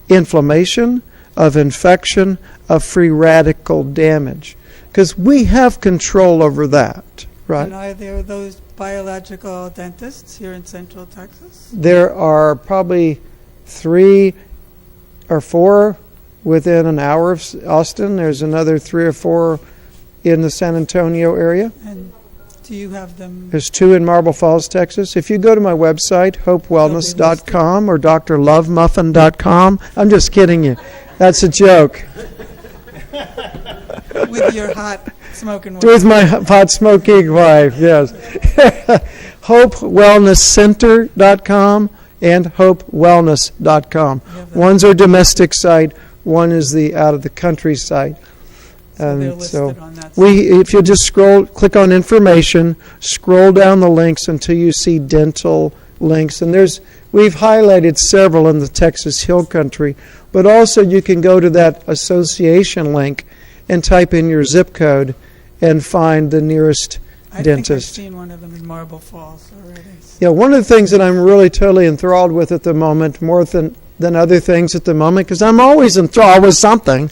inflammation, of infection, of free radical damage. Because we have control over that, right?
And are there those biological dentists here in Central Texas?
There are probably 3 or 4 within an hour of Austin. There's another 3 or 4 in the San Antonio area.
And do you have them?
There's 2 in Marble Falls, Texas. If you go to my website, hopewellness.com or drlovemuffin.com, I'm just kidding you. That's a joke.
With your hot smoking wife.
With my hot smoking wife, yes. hopewellnesscenter.com and hopewellness.com. One's our domestic site, one is the out-of-the-country site.
So they're listed on that
If you just click on information, scroll down the links until you see dental links. And we've highlighted several in the Texas Hill Country, but also you can go to that association link and type in your zip code and find the nearest dentist.
I think I've seen one of them in Marble Falls already.
Yeah, one of the things that I'm really totally enthralled with at the moment, more than other things at the moment, because I'm always enthralled with something,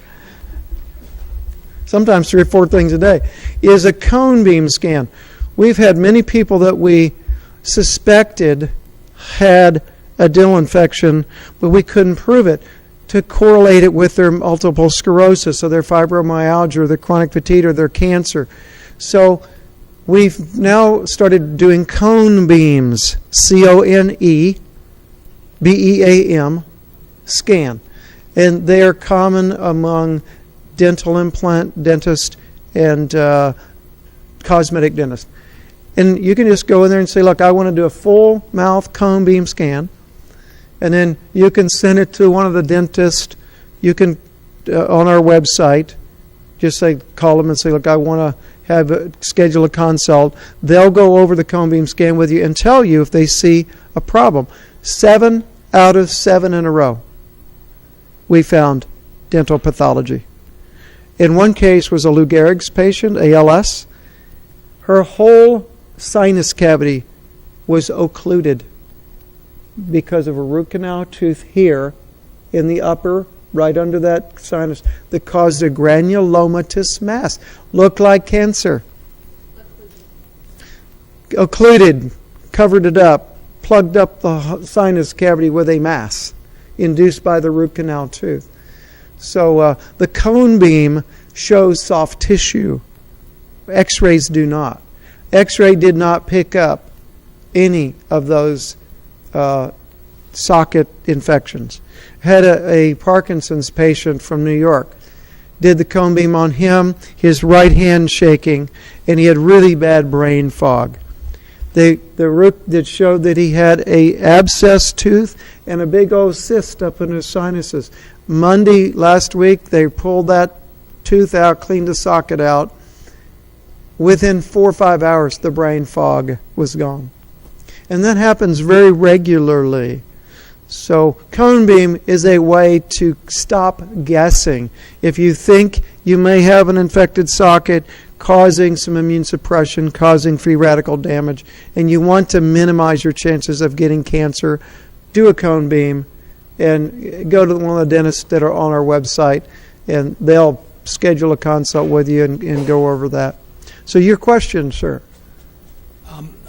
sometimes 3 or 4 things a day, is a cone beam scan. We've had many people that we suspected had a dental infection, but we couldn't prove it, to correlate it with their multiple sclerosis or their fibromyalgia or their chronic fatigue or their cancer. So we've now started doing cone beams, CONEBEAM, scan. And they are common among dental implant dentists and cosmetic dentists. And you can just go in there and say, look, I want to do a full mouth cone beam scan. And then you can send it to one of the dentists. You can, on our website, just call them and say, look, I want to schedule a consult. They'll go over the cone beam scan with you and tell you if they see a problem. 7 out of 7 in a row, we found dental pathology. In one case was a Lou Gehrig's patient, ALS. Her whole sinus cavity was occluded because of a root canal tooth here in the upper, right under that sinus, that caused a granulomatous mass. Looked like cancer. Occluded, covered it up, plugged up the sinus cavity with a mass induced by the root canal tooth. So the cone beam shows soft tissue. X-rays do not. X-ray did not pick up any of those socket infections. Had a Parkinson's patient from New York. Did the cone beam on him, his right hand shaking, and he had really bad brain fog. The root that showed that he had a abscessed tooth and a big old cyst up in his sinuses. Monday last week, they pulled that tooth out, cleaned the socket out. Within 4 or 5 hours, the brain fog was gone. And that happens very regularly. So cone beam is a way to stop guessing. If you think you may have an infected socket causing some immune suppression, causing free radical damage, and you want to minimize your chances of getting cancer, do a cone beam and go to one of the dentists that are on our website, and they'll schedule a consult with you and go over that. So your question, sir.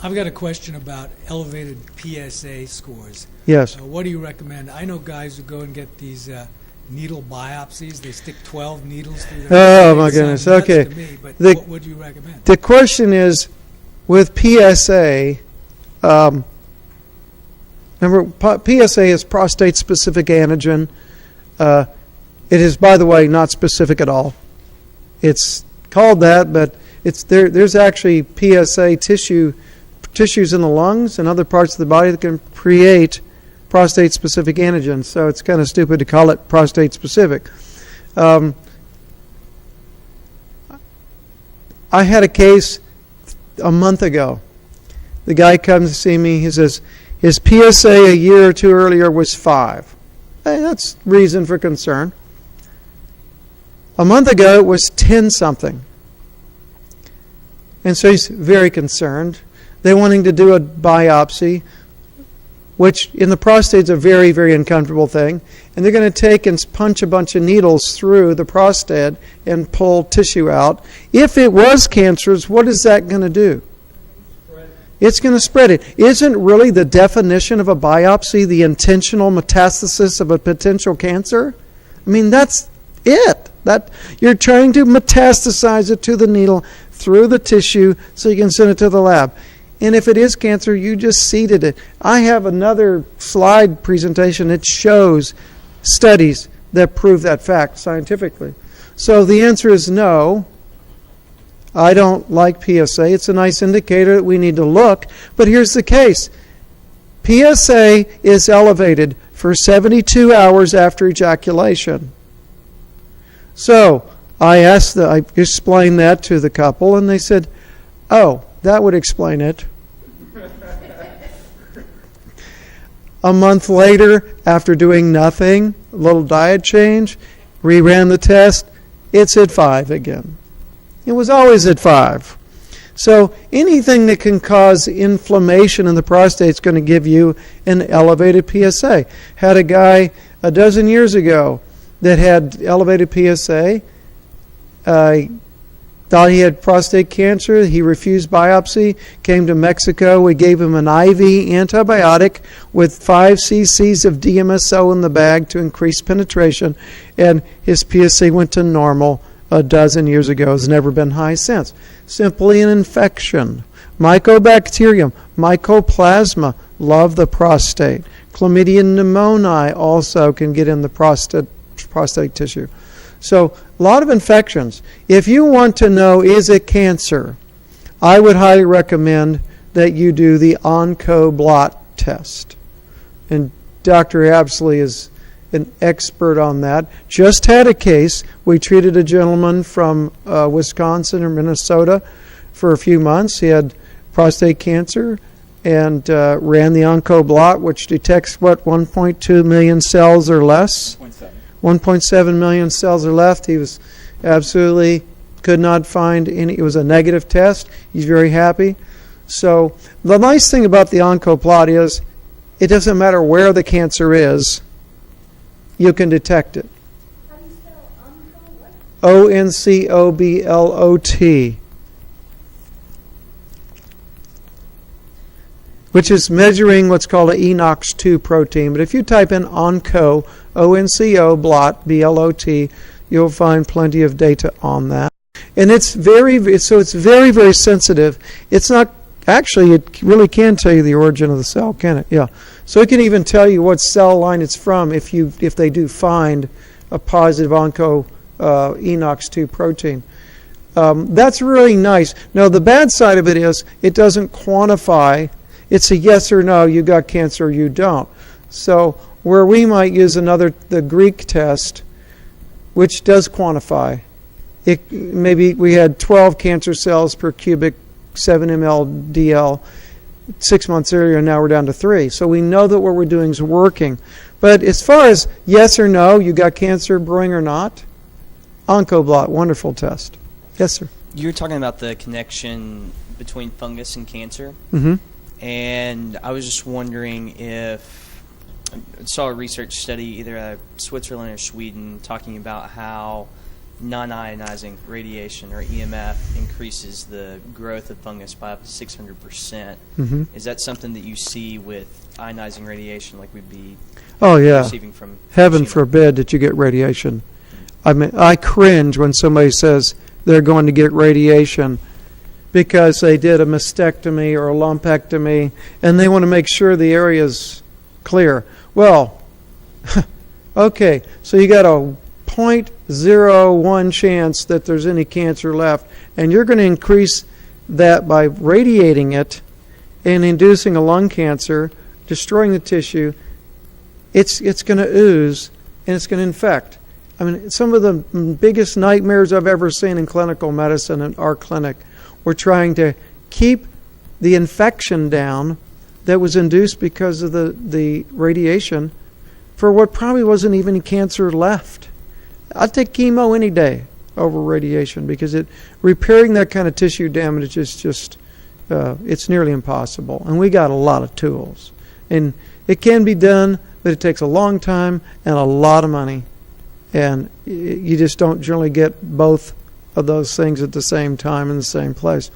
I've got a question about elevated PSA scores.
Yes.
What do you recommend? I know guys who go and get these needle biopsies. They stick 12 needles through their
Oh, my goodness.
Nuts
Okay.
to me, but
The-
what would you recommend?
The question is, with PSA, remember, PSA is prostate-specific antigen. It is, by the way, not specific at all. It's called that, but there's actually PSA tissue tissues in the lungs and other parts of the body that can create prostate-specific antigens. So it's kind of stupid to call it prostate-specific. I had a case a month ago. The guy comes to see me. He says his PSA a year or two earlier was 5. Hey, that's reason for concern. A month ago it was 10-something. And so he's very concerned. They're wanting to do a biopsy, which in the prostate is a very, very uncomfortable thing. And they're going to take and punch a bunch of needles through the prostate and pull tissue out. If it was cancerous, what is that going to do? It's going to spread it. Isn't really the definition of a biopsy the intentional metastasis of a potential cancer? I mean, that's it. That you're trying to metastasize it to the needle through the tissue so you can send it to the lab. And if it is cancer, you just seeded it. I have another slide presentation that shows studies that prove that fact scientifically. So the answer is no. I don't like PSA. It's a nice indicator that we need to look. But here's the case. PSA is elevated for 72 hours after ejaculation. So I explained that to the couple, and they said, oh, that would explain it. A month later, after doing nothing, a little diet change, reran the test, it's at 5 again. It was always at 5. So anything that can cause inflammation in the prostate is going to give you an elevated PSA. Had a guy a dozen years ago that had elevated PSA, thought he had prostate cancer. He refused biopsy, came to Mexico. We gave him an IV antibiotic with 5 cc's of DMSO in the bag to increase penetration, and his PSA went to normal a dozen years ago. Has never been high since. Simply an infection. Mycobacterium, mycoplasma, love the prostate. Chlamydia pneumoniae also can get in the prostate tissue. So a lot of infections. If you want to know, is it cancer, I would highly recommend that you do the OncoBlot test. And Dr. Apsley is an expert on that. Just had a case. We treated a gentleman from Wisconsin or Minnesota for a few months. He had prostate cancer and ran the OncoBlot, which detects, 1.2 million cells or less? 1.7 million cells are left. He was absolutely could not find any. It was a negative test. He's very happy. So the nice thing about the OncoBlot is it doesn't matter where the cancer is, you can detect it.
How do you spell
OncoBlot, which is measuring what's called an ENOX2 protein. But if you type in OncoBlot, BLOT, you'll find plenty of data on that. And it's very, very sensitive. It's not, actually, it really can tell you the origin of the cell, can it? Yeah. So it can even tell you what cell line it's from if they do find a positive ENOX2 protein. That's really nice. Now, the bad side of it is it doesn't quantify. It's a yes or no, you got cancer or you don't. So where we might use the Greek test, which does quantify. Maybe we had 12 cancer cells per cubic 7 ml DL 6 months earlier, and now we're down to 3. So we know that what we're doing is working. But as far as yes or no, you got cancer brewing or not, OncoBlot, wonderful test. Yes, sir.
You were talking about the connection between fungus and cancer.
Mm-hmm.
And I was just wondering if I saw a research study either out of Switzerland or Sweden talking about how non-ionizing radiation or EMF increases the growth of fungus by up to 600%.
Mm-hmm.
Is that something that you see with ionizing radiation like we'd be receiving from
Heaven
Fukushima?
forbid that you get radiation. I mean, I cringe when somebody says they're going to get radiation because they did a mastectomy or a lumpectomy and they want to make sure the area's clear. Well, okay, so you got a 0.01 chance that there's any cancer left, and you're going to increase that by radiating it, and inducing a lung cancer, destroying the tissue, it's going to ooze and it's going to infect. I mean, some of the biggest nightmares I've ever seen in clinical medicine in our clinic were trying to keep the infection down that was induced because of the radiation for what probably wasn't even cancer left. I'd take chemo any day over radiation because repairing that kind of tissue damage is just it's nearly impossible. And we got a lot of tools. And it can be done, but it takes a long time and a lot of money. And you just don't generally get both of those things at the same time in the same place.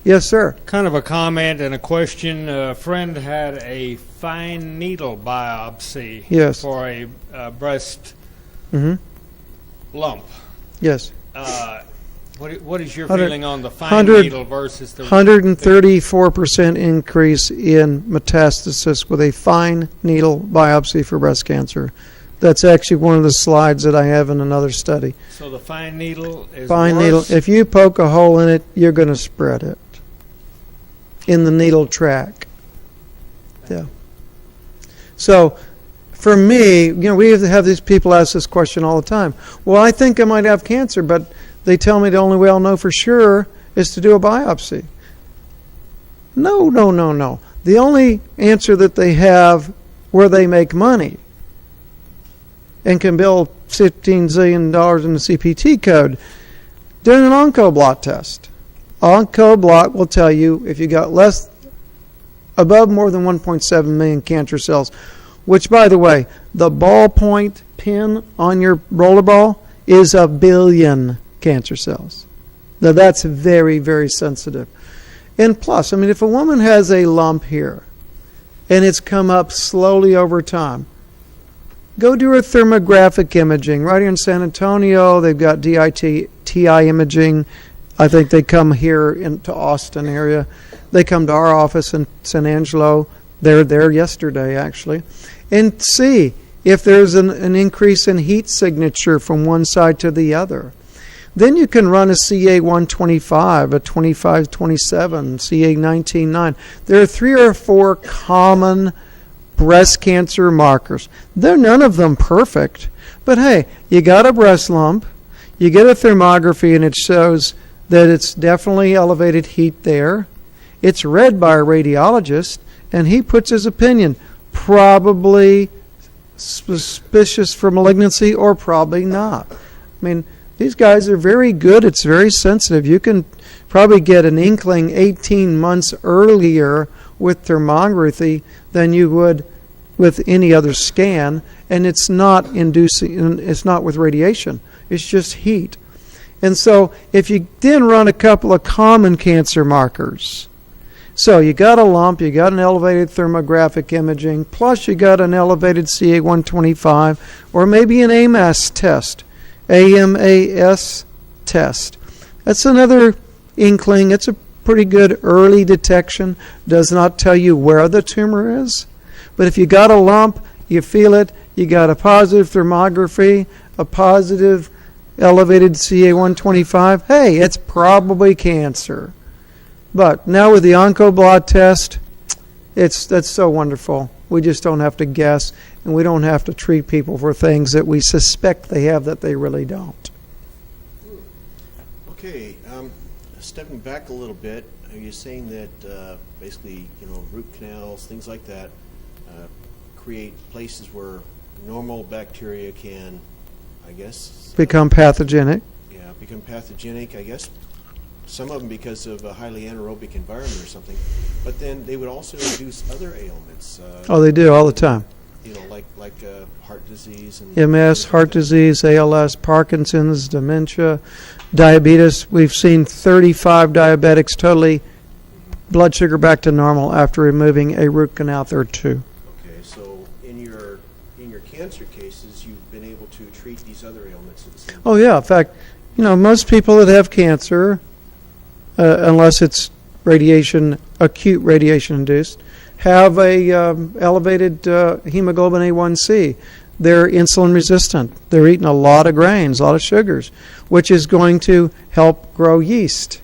Yes, sir.
Kind of a comment and a question. A friend had a fine needle biopsy for a breast lump.
Yes.
What is your feeling on the fine needle versus the
134% increase in metastasis with a fine needle biopsy for breast cancer? That's actually one of the slides that I have in another study.
So the fine needle is
fine
worse?
Needle. If you poke a hole in it, you're going to spread it in the needle track. Yeah. So for me, we have these people ask this question all the time. Well, I think I might have cancer, but they tell me the only way I'll know for sure is to do a biopsy. No. The only answer that they have where they make money and can bill $15 zillion in the CPT code, doing an oncoblot test. Oncoblot will tell you if you got above more than 1.7 million cancer cells, which, by the way, the ballpoint pin on your rollerball is 1 billion cancer cells. Now, that's very, very sensitive. And plus, if a woman has a lump here and it's come up slowly over time, go do her thermographic imaging. Right here in San Antonio, they've got TI imaging. I think they come here into Austin area. They come to our office in San Angelo. They're there yesterday, actually. And see if there's an increase in heat signature from one side to the other. Then you can run a CA-125, a 2527, CA-19-9. There are 3 or 4 common breast cancer markers. They're none of them perfect. But hey, you got a breast lump, you get a thermography, and it shows that it's definitely elevated heat there. It's read by a radiologist, and he puts his opinion. Probably suspicious for malignancy or probably not. These guys are very good. It's very sensitive. You can probably get an inkling 18 months earlier with thermography than you would with any other scan, and it's not with radiation. It's just heat. And so if you then run a couple of common cancer markers, so you got a lump, you got an elevated thermographic imaging, plus you got an elevated CA-125, or maybe an AMAS test, AMAS test. That's another inkling. It's a pretty good early detection. Does not tell you where the tumor is. But if you got a lump, you feel it, you got a positive thermography, a positive elevated CA-125, hey, it's probably cancer. But now with the oncoblot test, that's so wonderful. We just don't have to guess, and we don't have to treat people for things that we suspect they have that they really don't.
Okay, stepping back a little bit, are you saying that basically, root canals, things like that, create places where normal bacteria can, I guess,
become pathogenic?
Yeah, become pathogenic, I guess. Some of them because of a highly anaerobic environment or something, but then they would also induce other ailments.
They do all the time.
Like heart disease and
MS, heart disease, ALS, Parkinson's, dementia, diabetes. We've seen 35 diabetics totally blood sugar back to normal after removing a root canal. There are 2.
Okay, so in your cancer cases, you've been able to treat these other ailments at the same time.
Oh yeah, in fact, most people that have cancer, unless it's acute radiation induced, have a elevated hemoglobin A1C. They're insulin resistant. They're eating a lot of grains, a lot of sugars, which is going to help grow yeast.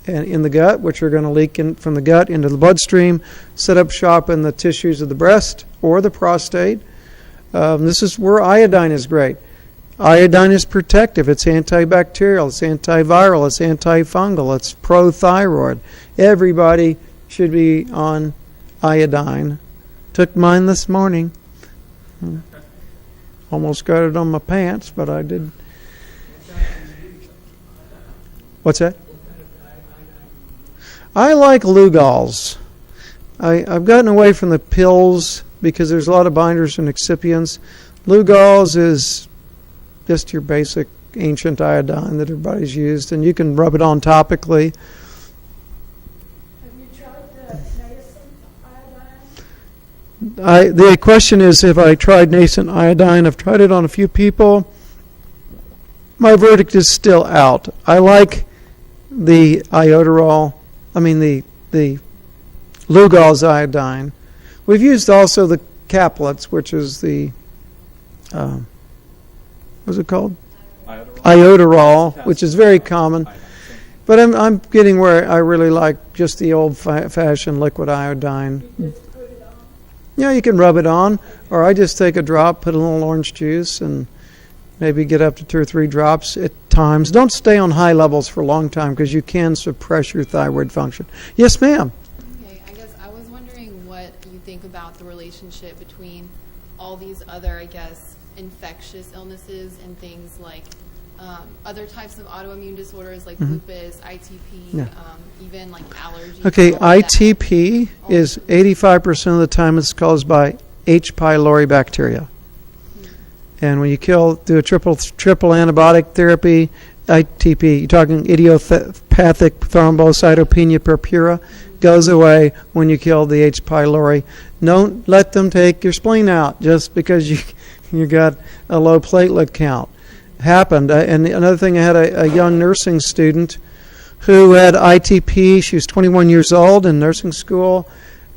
in the gut, which are going to leak in from the gut into the bloodstream, set up shop in the tissues of the breast or the prostate. This is where iodine is great. Iodine is protective. It's antibacterial. It's antiviral. It's antifungal. It's prothyroid. Everybody should be on iodine. Took mine this morning. Almost got it on my pants, but I did. What's that? I like Lugol's. I've gotten away from the pills because there's a lot of binders and excipients. Lugol's is just your basic ancient iodine that everybody's used, and you can rub it on topically.
Have you tried the nascent iodine?
The question is, have I tried nascent iodine? I've tried it on a few people. My verdict is still out. I like the the Lugol's iodine. We've used also the caplets, which is the, what's it called? Iodoral, which is very common. But I'm getting where I really like just the old-fashioned liquid iodine. Yeah, you can rub it on, or I just take a drop, put a little orange juice, and maybe get up to 2 or 3 drops at times. Don't stay on high levels for a long time because you can suppress your thyroid function. Yes, ma'am.
Okay, I guess I was wondering what you think about the relationship between all these other, infectious illnesses and things like other types of autoimmune disorders like lupus, ITP, even like allergies.
Okay, ITP is 85% of the time it's caused by H. pylori bacteria. And when you do a triple antibiotic therapy, ITP, you're talking idiopathic thrombocytopenia purpura, goes away when you kill the H. pylori. Don't let them take your spleen out just because you got a low platelet count. Happened. And another thing, I had a young nursing student who had ITP. She was 21 years old in nursing school,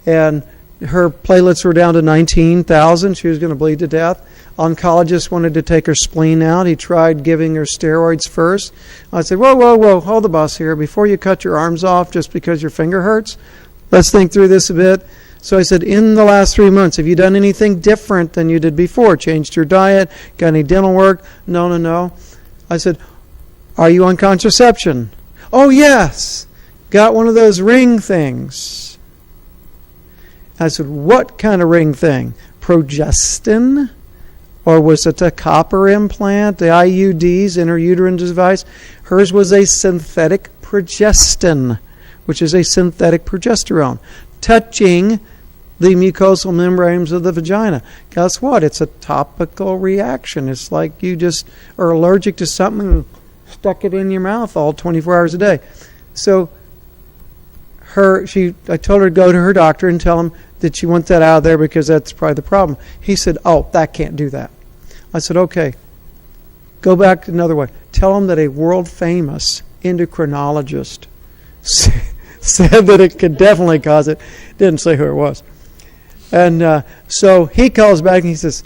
and her platelets were down to 19,000. She was going to bleed to death. Oncologist wanted to take her spleen out. He tried giving her steroids first. I said, whoa, hold the bus here. Before you cut your arms off just because your finger hurts, let's think through this a bit. So I said, in the last 3 months, have you done anything different than you did before? Changed your diet? Got any dental work? No. I said, are you on contraception? Oh, yes. Got one of those ring things. I said, what kind of ring thing? Progestin? Or was it a copper implant? The IUDs, intrauterine device? Hers was a synthetic progestin, which is a synthetic progesterone, touching the mucosal membranes of the vagina. Guess what? It's a topical reaction. It's like you just are allergic to something and stuck it in your mouth all 24 hours a day. So I told her to go to her doctor and tell him that she wants that out of there because that's probably the problem. He said, oh, that can't do that. I said, okay, go back another way. Tell him that a world-famous endocrinologist said that it could definitely cause it. Didn't say who it was. And so he calls back and he says,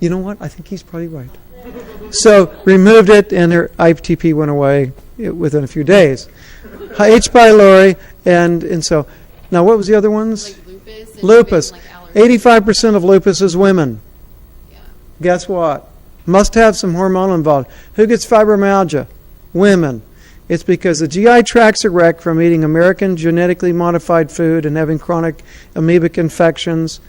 you know what? I think he's probably right. So removed it, and her ITP went away within a few days. H. pylori, and so, now what was the other ones?
Like
lupus.
Like
85% of lupus is women.
Yeah.
Guess what? Must have some hormonal involved. Who gets fibromyalgia? Women. It's because the GI tracts are wrecked from eating American genetically modified food and having chronic amoebic infections,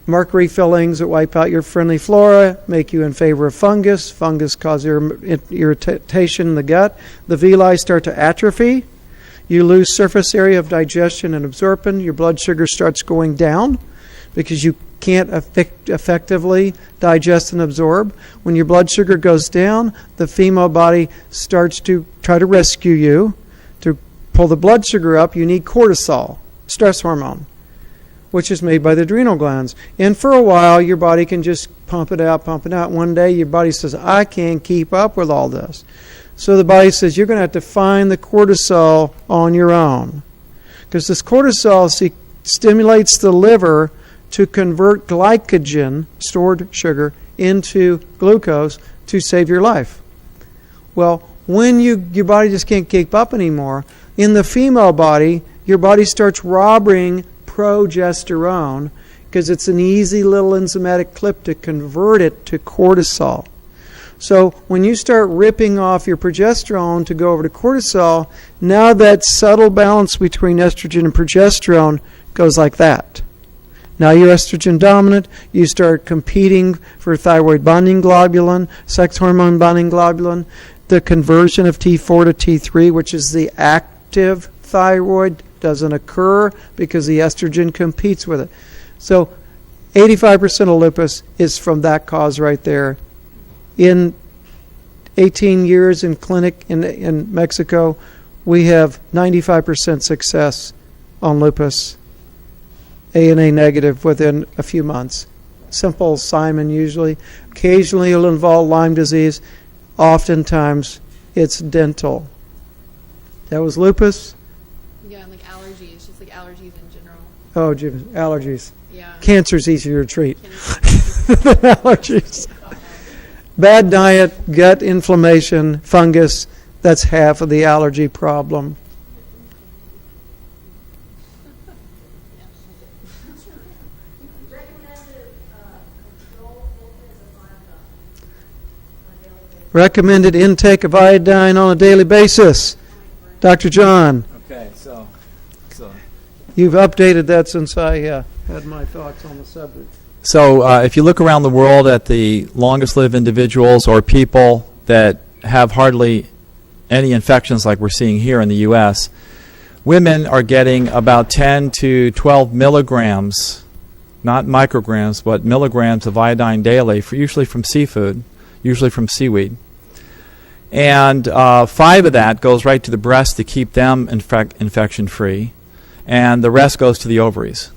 mercury fillings that wipe out your friendly flora, make you in favor of fungus. Fungus causes irritation in the gut. The villi start to atrophy. You lose surface area of digestion and absorption. Your blood sugar starts going down because you can't effectively digest and absorb. When your blood sugar goes down, the female body starts to try to rescue you. To pull the blood sugar up, you need cortisol, stress hormone, which is made by the adrenal glands. And for a while, your body can just pump it out. One day, your body says, I can't keep up with all this. So the body says, you're going to have to find the cortisol on your own. Because this cortisol stimulates the liver to convert glycogen, stored sugar, into glucose to save your life. Well, when your body just can't keep up anymore, in the female body, your body starts robbing progesterone because it's an easy little enzymatic clip to convert it to cortisol. So when you start ripping off your progesterone to go over to cortisol, now that subtle balance between estrogen and progesterone goes like that. Now you're estrogen dominant, you start competing for thyroid binding globulin, sex hormone binding globulin, the conversion of T4 to T3, which is the active thyroid, doesn't occur because the estrogen competes with it. So 85% of lupus is from that cause right there. In 18 years in clinic in Mexico, we have 95% success on lupus, ANA negative, within a few months. Simple Simon usually. Occasionally it'll involve Lyme disease. Oftentimes it's dental. That was lupus.
Yeah, and like allergies, just like allergies in general.
Oh, Jim, allergies.
Yeah.
Cancer's easier to treat than allergies. Bad diet, gut inflammation, fungus, that's half of the allergy problem. Recommended intake of iodine on a daily basis. Dr. John.
Okay, so
you've updated that since I had my thoughts on the subject.
So if you look around the world at the longest lived individuals or people that have hardly any infections like we're seeing here in the U.S., women are getting about 10 to 12 milligrams, not micrograms, but milligrams of iodine daily, usually from seafood, usually from seaweed. And 5 of that goes right to the breast to keep them infection-free, and the rest goes to the ovaries.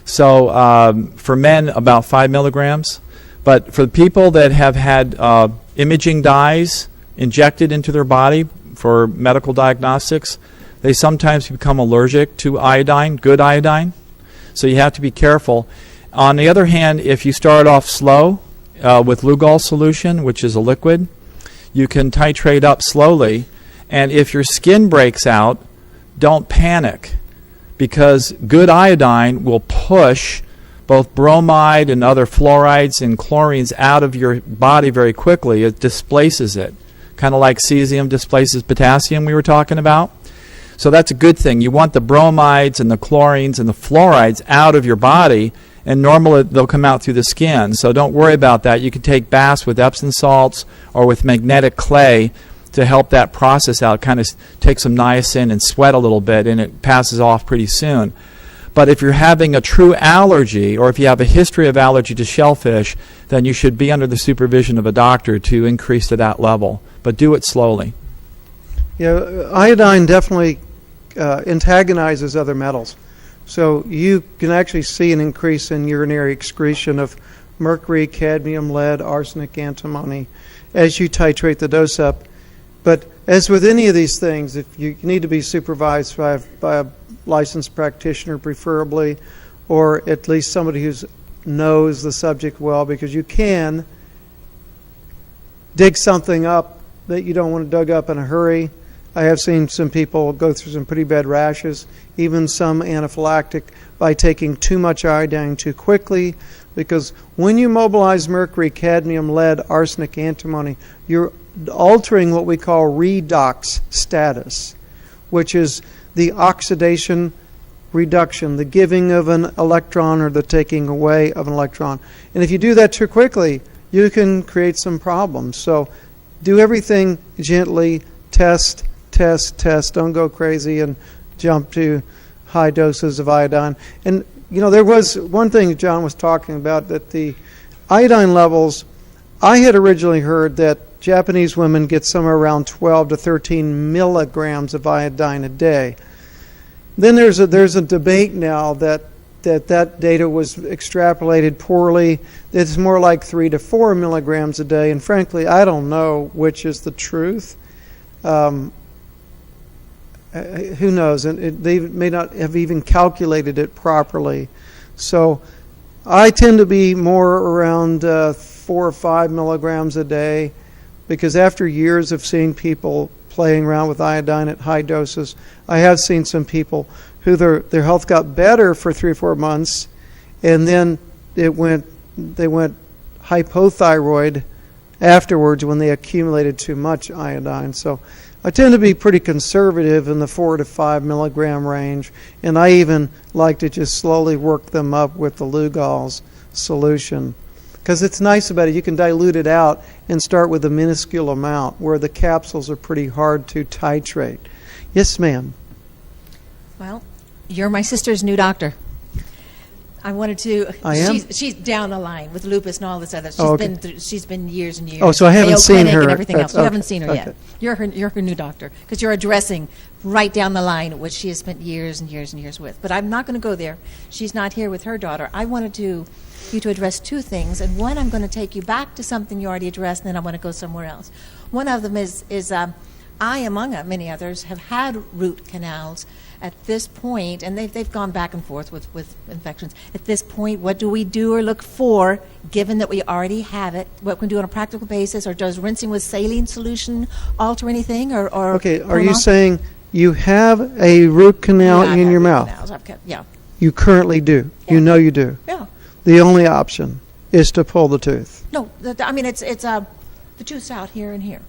So for men, about 5 milligrams. But for the people that have had imaging dyes injected into their body for medical diagnostics, they sometimes become allergic to iodine, good iodine. So you have to be careful. On the other hand, if you start off slow with Lugol solution, which is a liquid, you can titrate up slowly. And if your skin breaks out, don't panic, because good iodine will push both bromide and other fluorides and chlorines out of your body very quickly. It displaces it, kind of like cesium displaces potassium we were talking about. So that's a good thing. You want the bromides and the chlorines and the fluorides out of your body, and normally they'll come out through the skin. So don't worry about that. You can take baths with Epsom salts or with magnetic clay to help that process out. Kind of take some niacin and sweat a little bit, and it passes off pretty soon. But if you're having a true allergy, or if you have a history of allergy to shellfish, then you should be under the supervision of a doctor to increase to that level. But do it slowly.
Yeah, iodine definitely antagonizes other metals. So you can actually see an increase in urinary excretion of mercury, cadmium, lead, arsenic, antimony as you titrate the dose up. But as with any of these things, if you need to be supervised by a licensed practitioner preferably, or at least somebody who knows the subject well, because you can dig something up that you don't want to dug up in a hurry. I have seen some people go through some pretty bad rashes, even some anaphylactic, by taking too much iodine too quickly, because when you mobilize mercury, cadmium, lead, arsenic, antimony, you're altering what we call redox status, which is the oxidation reduction, the giving of an electron or the taking away of an electron. And if you do that too quickly, you can create some problems. So do everything gently, test. Don't go crazy and jump to high doses of iodine. And, there was one thing John was talking about, that the iodine levels, I had originally heard that Japanese women get somewhere around 12 to 13 milligrams of iodine a day. Then there's a debate now that data was extrapolated poorly. It's more like 3 to 4 milligrams a day, and frankly, I don't know which is the truth. Who knows? And they may not have even calculated it properly. So I tend to be more around 4 or 5 milligrams a day, because after years of seeing people playing around with iodine at high doses. I have seen some people who their health got better for 3 or 4 months, and then they went hypothyroid afterwards when they accumulated too much iodine. So I tend to be pretty conservative in the 4 to 5 milligram range, and I even like to just slowly work them up with the Lugol's solution. Because it's nice about it, you can dilute it out and start with a minuscule amount, where the capsules are pretty hard to titrate. Yes, ma'am.
Well, you're my sister's new doctor. I wanted to.
I am?
She's down the line with lupus and all this other. She's been years and years.
Oh, so I haven't seen her.
And everything else. You
Okay.
haven't seen her
Okay.
yet. You're her new doctor, because you're addressing right down the line what she has spent years and years and years with. But I'm not going to go there. She's not here with her daughter. I wanted you to address 2 things, and one, I'm going to take you back to something you already addressed, and then I want to go somewhere else. One of them is I, among many others, have had root canals at this point, and they've gone back and forth with infections. At this point, what do we do or look for, given that we already have it? What can we do on a practical basis, or does rinsing with saline solution alter anything? Or
Okay, are you saying you have a root canal in your mouth?
Yeah.
You currently do.
Yeah.
You know you do.
Yeah.
The only option is to pull the tooth.
No, I mean it's the tooth's out here and here.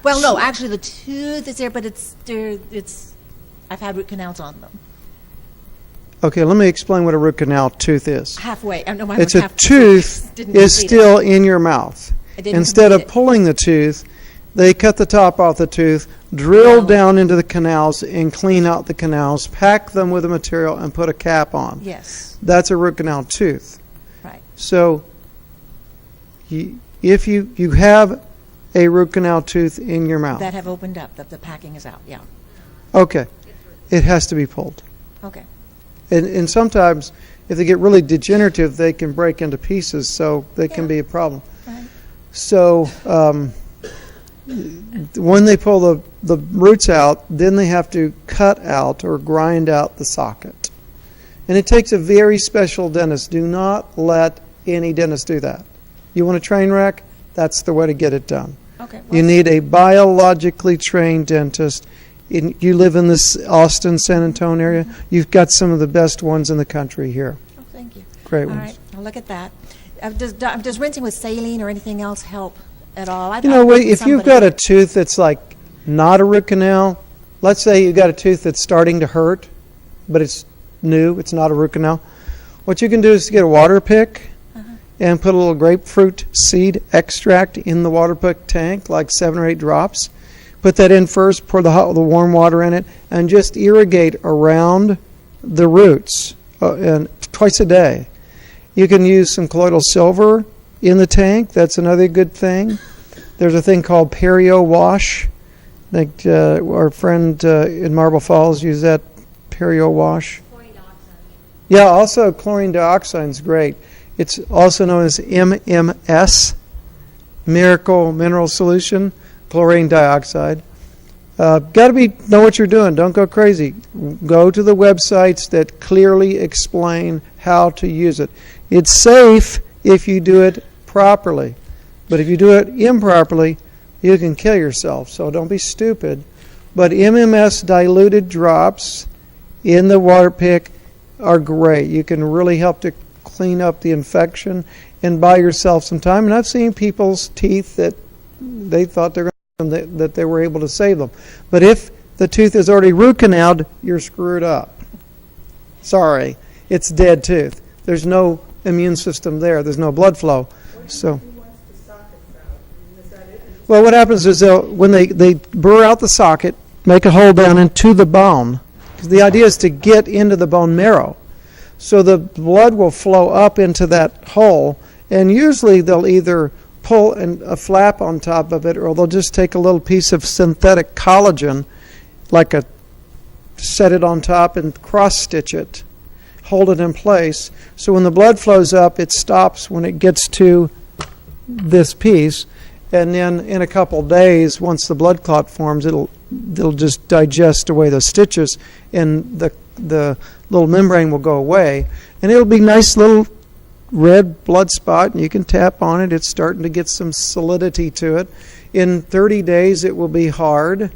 Well, no, actually the tooth is there, but it's I've had root canals on them.
Okay, let me explain what a root canal tooth is.
Halfway. I know mine
It's
was
a
half-
tooth
didn't
is
complete
still
it.
in your mouth.
I didn't
Instead of
complete it.
pulling the tooth, they cut the top off the tooth, drill down into the canals, and clean out the canals, pack them with a material, and put a cap on.
Yes.
That's a root canal tooth.
Right.
So if you have a root canal tooth in your mouth.
That have opened up. The packing is out. Yeah.
Okay. It has to be pulled.
Okay.
And sometimes, if they get really degenerative, they can break into pieces, so they can be a problem.
Right.
So when they pull the roots out, then they have to cut out or grind out the socket. And it takes a very special dentist. Do not let any dentist do that. You want a train wreck? That's the way to get it done.
Okay.
You need a biologically trained dentist. You live in this Austin, San Antonio area. You've got some of the best ones in the country here.
Oh, thank you.
Great
All
ones.
right. I'll look at that. Does rinsing with saline or anything else help at all?
If you've got a tooth that's like not a root canal, let's say you've got a tooth that's starting to hurt, but it's new, it's not a root canal, what you can do is get a water pick and put a little grapefruit seed extract in the water pick tank, like 7 or 8 drops. Put that in first, pour the warm water in it, and just irrigate around the roots and twice a day. You can use some colloidal silver in the tank. That's another good thing. There's a thing called perio wash. Like our friend in Marble Falls used that perio wash.
Chlorine dioxide.
Yeah, also chlorine dioxide is great. It's also known as MMS, Miracle Mineral Solution, chlorine dioxide. Got to know what you're doing. Don't go crazy. Go to the websites that clearly explain how to use it. It's safe if you do it properly, but if you do it improperly, you can kill yourself. So don't be stupid. But MMS diluted drops in the water pick are great. You can really help to clean up the infection and buy yourself some time. And I've seen people's teeth that they thought that they were able to save them. But if the tooth is already root canaled, you're screwed up. Sorry, it's dead tooth. There's no immune system there. There's no blood flow. So, well, what happens is when they burr out the socket, make a hole down into the bone. Because the idea is to get into the bone marrow. So the blood will flow up into that hole, and usually they'll either pull a flap on top of it, or they'll just take a little piece of synthetic collagen, set it on top and cross-stitch it, hold it in place. So when the blood flows up, it stops when it gets to this piece, and then in a couple days, once the blood clot forms, it'll just digest away the stitches, and the little membrane will go away, and it'll be nice little red blood spot, and you can tap on it. It's starting to get some solidity to it. In 30 days, it will be hard,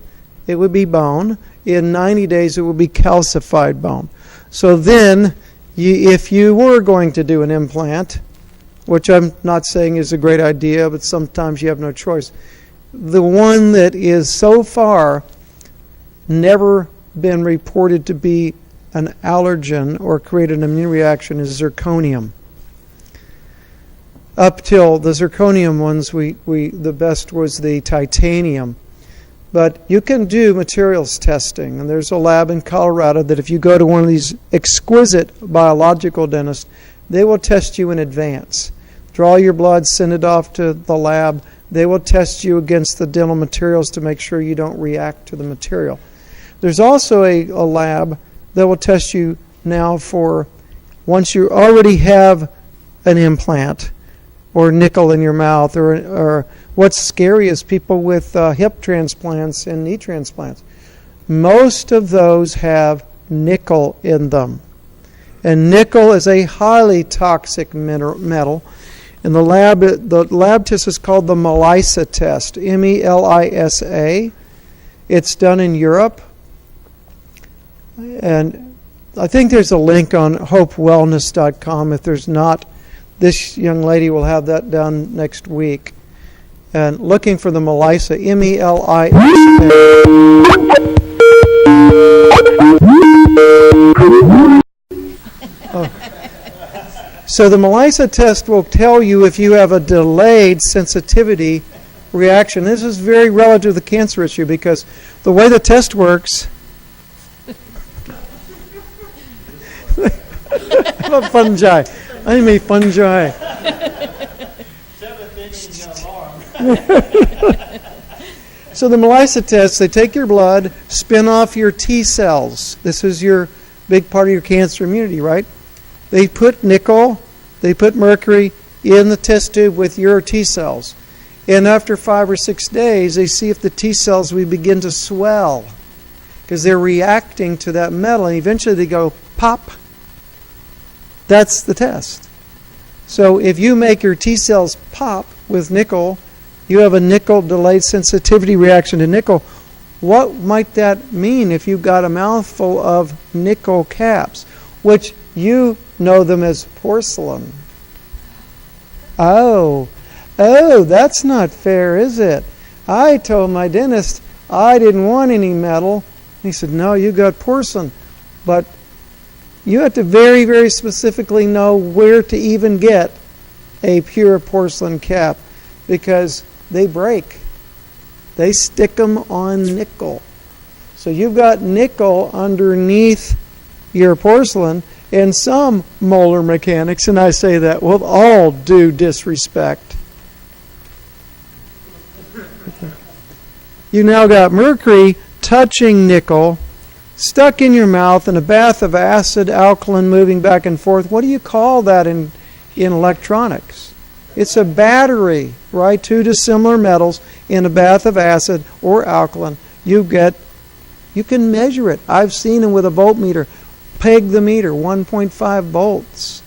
it would be bone. In 90 days, it would be calcified bone. So then, if you were going to do an implant, which I'm not saying is a great idea, but sometimes you have no choice, the one that is so far never been reported to be an allergen or create an immune reaction is zirconium. Up till the zirconium ones, the best was the titanium. But you can do materials testing, and there's a lab in Colorado that if you go to one of these exquisite biological dentists, they will test you in advance. Draw your blood, send it off to the lab. They will test you against the dental materials to make sure you don't react to the material. There's also a lab that will test you now for once you already have an implant or nickel in your mouth, or what's scary is people with hip transplants and knee transplants. Most of those have nickel in them. And nickel is a highly toxic metal. And the lab test is called the MELISA test, MELISA. It's done in Europe. And I think there's a link on hopewellness.com. If there's not, this young lady will have that done next week. And looking for the MELISA, MELISA. So the MELISA test will tell you if you have a delayed sensitivity reaction. This is very relative to the cancer issue because the way the test works, I love fungi. I mean fungi. So the MELISA test, they take your blood, spin off your T cells. This is your big part of your cancer immunity, right? They put nickel, they put mercury in the test tube with your T cells. And after 5 or 6 days, they see if the T cells will begin to swell because they're reacting to that metal. And eventually they go, pop. That's the test. So if you make your T cells pop with nickel, you have a nickel delayed sensitivity reaction to nickel. What might that mean if you got a mouthful of nickel caps, which you know them as porcelain? Oh, that's not fair, is it? I told my dentist I didn't want any metal. He said, no, you got porcelain. But you have to very, very specifically know where to even get a pure porcelain cap because they break. They stick them on nickel. So you've got nickel underneath your porcelain, and some molar mechanics, and I say that with all due disrespect, you now got mercury touching nickel, stuck in your mouth in a bath of acid, alkaline moving back and forth. What do you call that in electronics? It's a battery, right? Two dissimilar metals in a bath of acid or alkaline. You can measure it. I've seen them with a voltmeter. Peg the meter, 1.5 volts.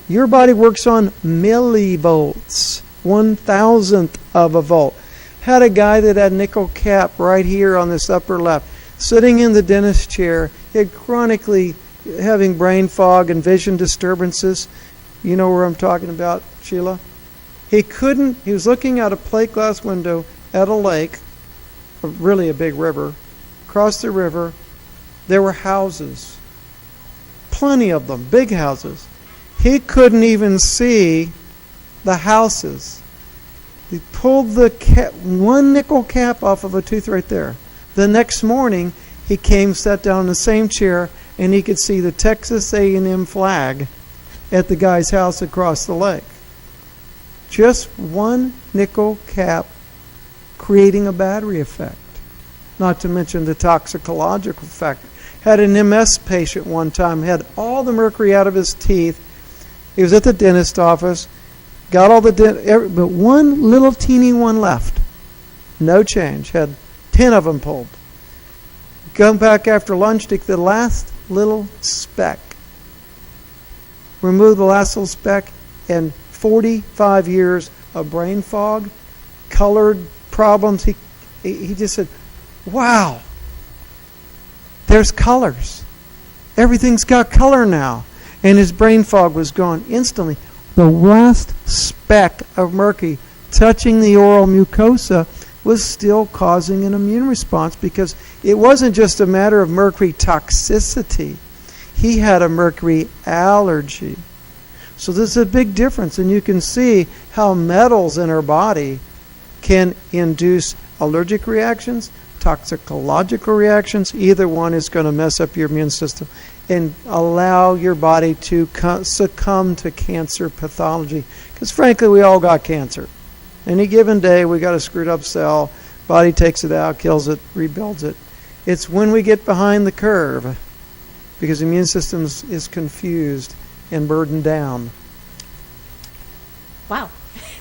Your body works on millivolts, 1,000th of a volt. Had a guy that had nickel cap right here on this upper left, sitting in the dentist chair. He had chronically having brain fog and vision disturbances. You know where I'm talking about, Sheila? He was looking out a plate glass window at a lake, really a big river. Across the river, there were houses. Plenty of them, big houses. He couldn't even see the houses. He pulled the one nickel cap off of a tooth right there. The next morning, he came, sat down in the same chair, and he could see the Texas A&M flag at the guy's house across the lake. Just one nickel cap creating a battery effect. Not to mention the toxicological effect. Had an MS patient one time, had all the mercury out of his teeth. He was at the dentist office, got all the but one little teeny one left. No change. Had 10 of them pulled. Come back after lunch, take the last little speck. Remove the last little speck, and 45 years of brain fog, colored problems. He just said, wow, there's colors. Everything's got color now. And his brain fog was gone instantly. The last speck of mercury touching the oral mucosa was still causing an immune response because it wasn't just a matter of mercury toxicity. He had a mercury allergy. So there's a big difference, and you can see how metals in our body can induce allergic reactions, toxicological reactions. Either one is going to mess up your immune system and allow your body to succumb to cancer pathology. Because frankly, we all got cancer. Any given day, we got a screwed up cell. Body takes it out, kills it, rebuilds it. It's when we get behind the curve, because the immune system is confused and burdened down.
Wow.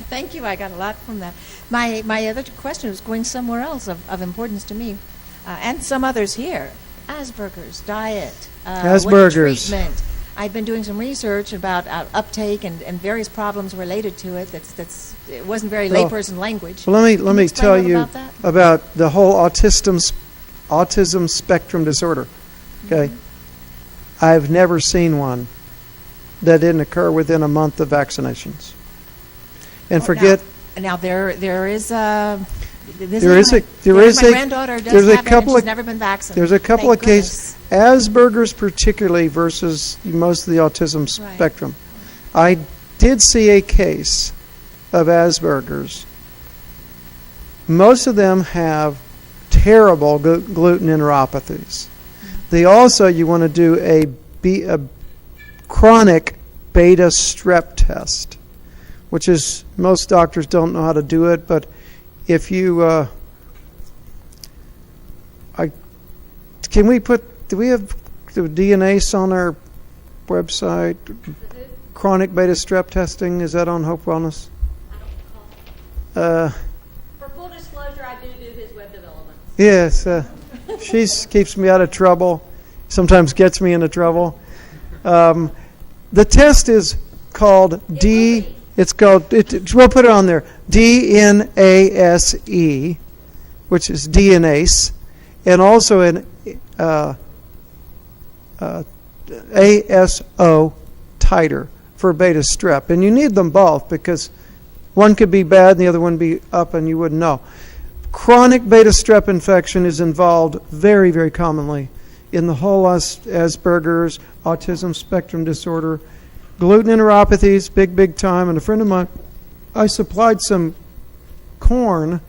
Thank you. I got a lot from that. My other question was going somewhere else of importance to me, and some others here. Asperger's, diet,
Asperger's.
Treatment. I've been doing some research about uptake and various problems related to it. It wasn't very layperson language.
Well, let me tell you about the whole autism spectrum disorder. Okay, I've never seen one that didn't occur within a month of vaccinations. And
Now there is my granddaughter does have it, and she's never been vaccinated.
There's a couple of cases, Asperger's particularly versus most of the autism spectrum. I did see a case of Asperger's. Most of them have terrible gluten neuropathies. They also, you want to do a chronic beta strep test, which is, most doctors don't know how to do it, but if you, do we have the DNase on our website? Chronic beta strep testing, is that on Hope Wellness?
For full disclosure, I do his web development.
Yes, she keeps me out of trouble, sometimes gets me into trouble. The test is called we'll put it on there, DNASE, which is DNase, and also an ASO titer for beta strep. And you need them both because one could be bad and the other one be up and you wouldn't know. Chronic beta strep infection is involved very, very commonly in the whole Asperger's, autism spectrum disorder, gluten neuropathies, big time. And a friend of mine, I supplied some corn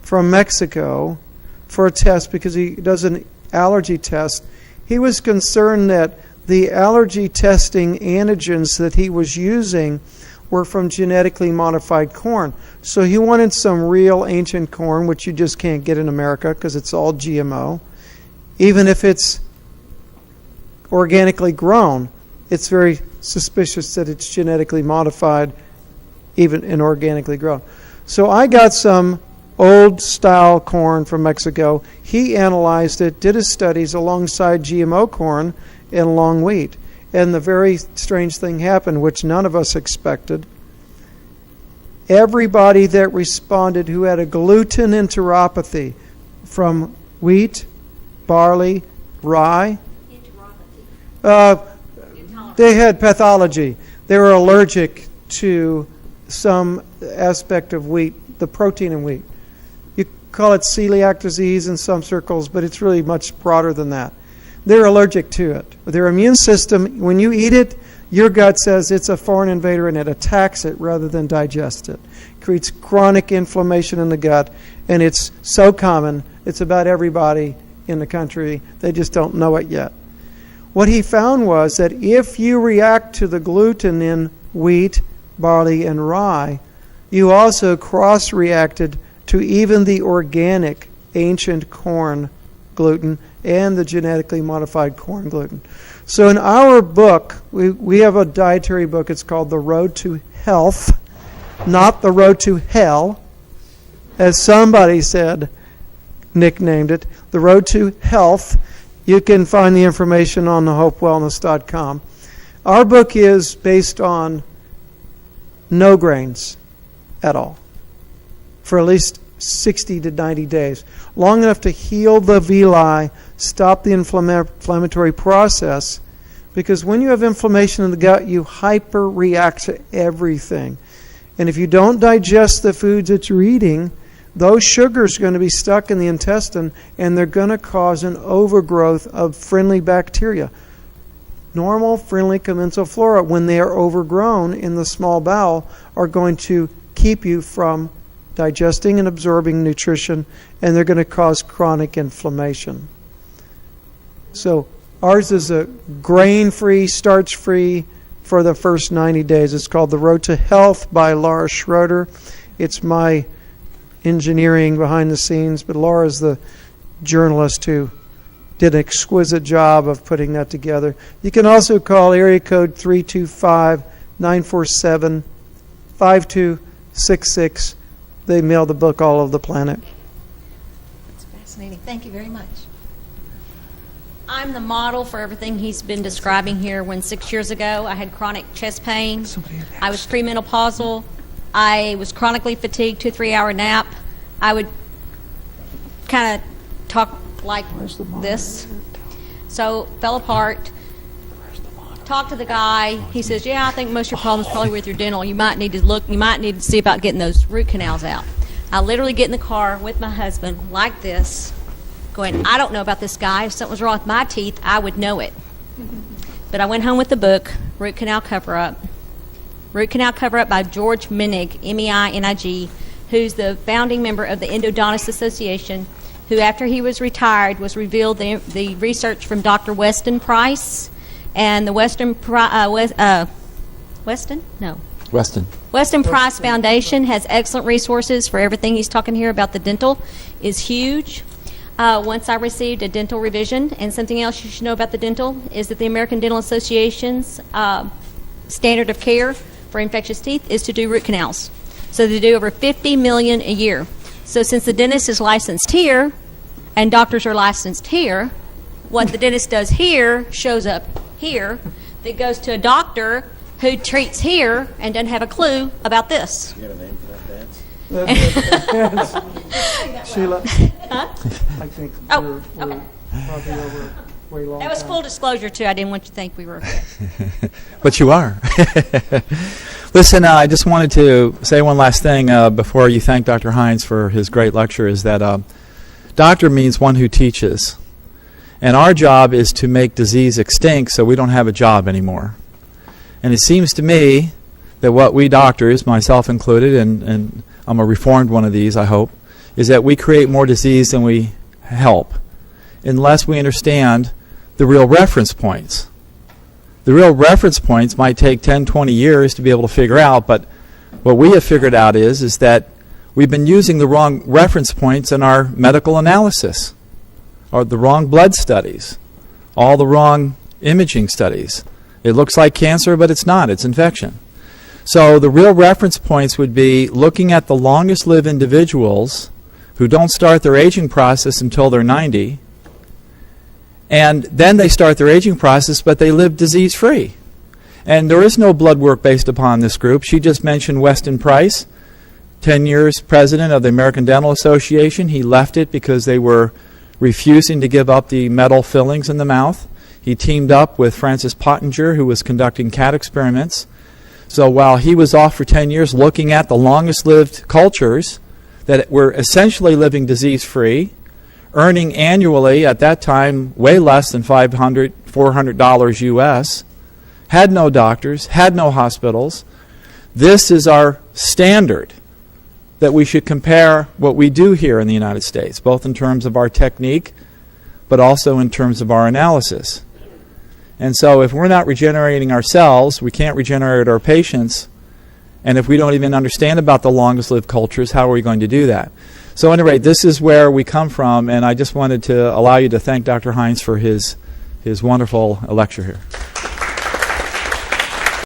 from Mexico for a test because he does an allergy test. He was concerned that the allergy testing antigens that he was using were from genetically modified corn. So he wanted some real ancient corn, which you just can't get in America because it's all GMO. Even if it's organically grown, it's very suspicious that it's genetically modified, even and organically grown. So I got some old style corn from Mexico. He analyzed it, did his studies alongside GMO corn and long wheat. And the very strange thing happened, which none of us expected. Everybody that responded who had a gluten enteropathy from wheat, barley, rye, they had pathology. They were allergic to some aspect of wheat, the protein in wheat. You call it celiac disease in some circles, but it's really much broader than that. They're allergic to it. Their immune system, when you eat it, your gut says it's a foreign invader and it attacks it rather than digests it. Creates chronic inflammation in the gut, and it's so common, it's about everybody in the country. They just don't know it yet. What he found was that if you react to the gluten in wheat, barley, and rye, you also cross-reacted to even the organic ancient corn gluten and the genetically modified corn gluten. So in our book, we have a dietary book. It's called The Road to Health, not The Road to Hell, as somebody said, nicknamed it. The Road to Health. You can find the information on thehopewellness.com. Our book is based on no grains at all for at least 60 to 90 days. Long enough to heal the villi, stop the inflammatory process, because when you have inflammation in the gut, you hyper-react to everything. And if you don't digest the foods that you're eating, those sugars are going to be stuck in the intestine, and they're going to cause an overgrowth of friendly bacteria. Normal, friendly commensal flora, when they are overgrown in the small bowel, are going to keep you from digesting and absorbing nutrition, and they're going to cause chronic inflammation. So ours is a grain-free, starch-free for the first 90 days. It's called The Road to Health by Laura Schroeder. It's my engineering behind the scenes, but Laura's the journalist who did an exquisite job of putting that together. You can also call area code 325-947-5266. They mail the book all over the planet.
That's fascinating. Thank you very much.
I'm the model for everything he's been describing here. When 6 years ago I had chronic chest pain, I was premenopausal, I was chronically fatigued, 2-3 hour nap. I would kind of talk like this. So fell apart. Talked to the guy. He says, yeah, I think most of your problems probably with your dental. You might need to see about getting those root canals out. I literally get in the car with my husband like this, going, I don't know about this guy. If something was wrong with my teeth, I would know it. But I went home with the book, Root Canal Cover-Up. Root Canal Cover-Up by George Menig, M-E-I-N-I-G, who's the founding member of the Endodontist Association, who after he was retired was revealed the research from Dr. Weston Price, and the Weston Price Foundation has excellent resources for everything he's talking here about. The dental is huge. Once I received a dental revision, and something else you should know about the dental is that the American Dental Association's standard of care for infectious teeth is to do root canals. So they do over 50 million a year. So since the dentist is licensed here and doctors are licensed here, what the dentist does here shows up here. That goes to a doctor who treats here and doesn't have a clue about this.
You got a name for that dance?
Sheila,
Huh?
I think
Oh,
we're
okay.
probably over way long
That was
time.
full disclosure, too. I didn't want you to think we were...
But you are. Listen, I just wanted to say one last thing before you thank Dr. Hines for his great lecture, is that doctor means one who teaches. And our job is to make disease extinct so we don't have a job anymore. And it seems to me that what we doctors, myself included, and I'm a reformed one of these, I hope, is that we create more disease than we help, unless we understand the real reference points. The real reference points might take 10, 20 years to be able to figure out, but what we have figured out is that we've been using the wrong reference points in our medical analysis, or the wrong blood studies, all the wrong imaging studies. It looks like cancer, but it's not. It's infection. So the real reference points would be looking at the longest lived individuals who don't start their aging process until they're 90, and then they start their aging process, but they live disease-free. And there is no blood work based upon this group. She just mentioned Weston Price, 10 years president of the American Dental Association. He left it because they were refusing to give up the metal fillings in the mouth. He teamed up with Francis Pottinger, who was conducting cat experiments. So while he was off for 10 years looking at the longest-lived cultures that were essentially living disease-free, earning annually at that time way less than $500, $400 U.S., had no doctors, had no hospitals. This is our standard that we should compare what we do here in the United States, both in terms of our technique, but also in terms of our analysis. And so if we're not regenerating ourselves, we can't regenerate our patients. And if we don't even understand about the longest lived cultures, how are we going to do that? So at any rate, this is where we come from, and I just wanted to allow you to thank Dr. Hines for his wonderful lecture here.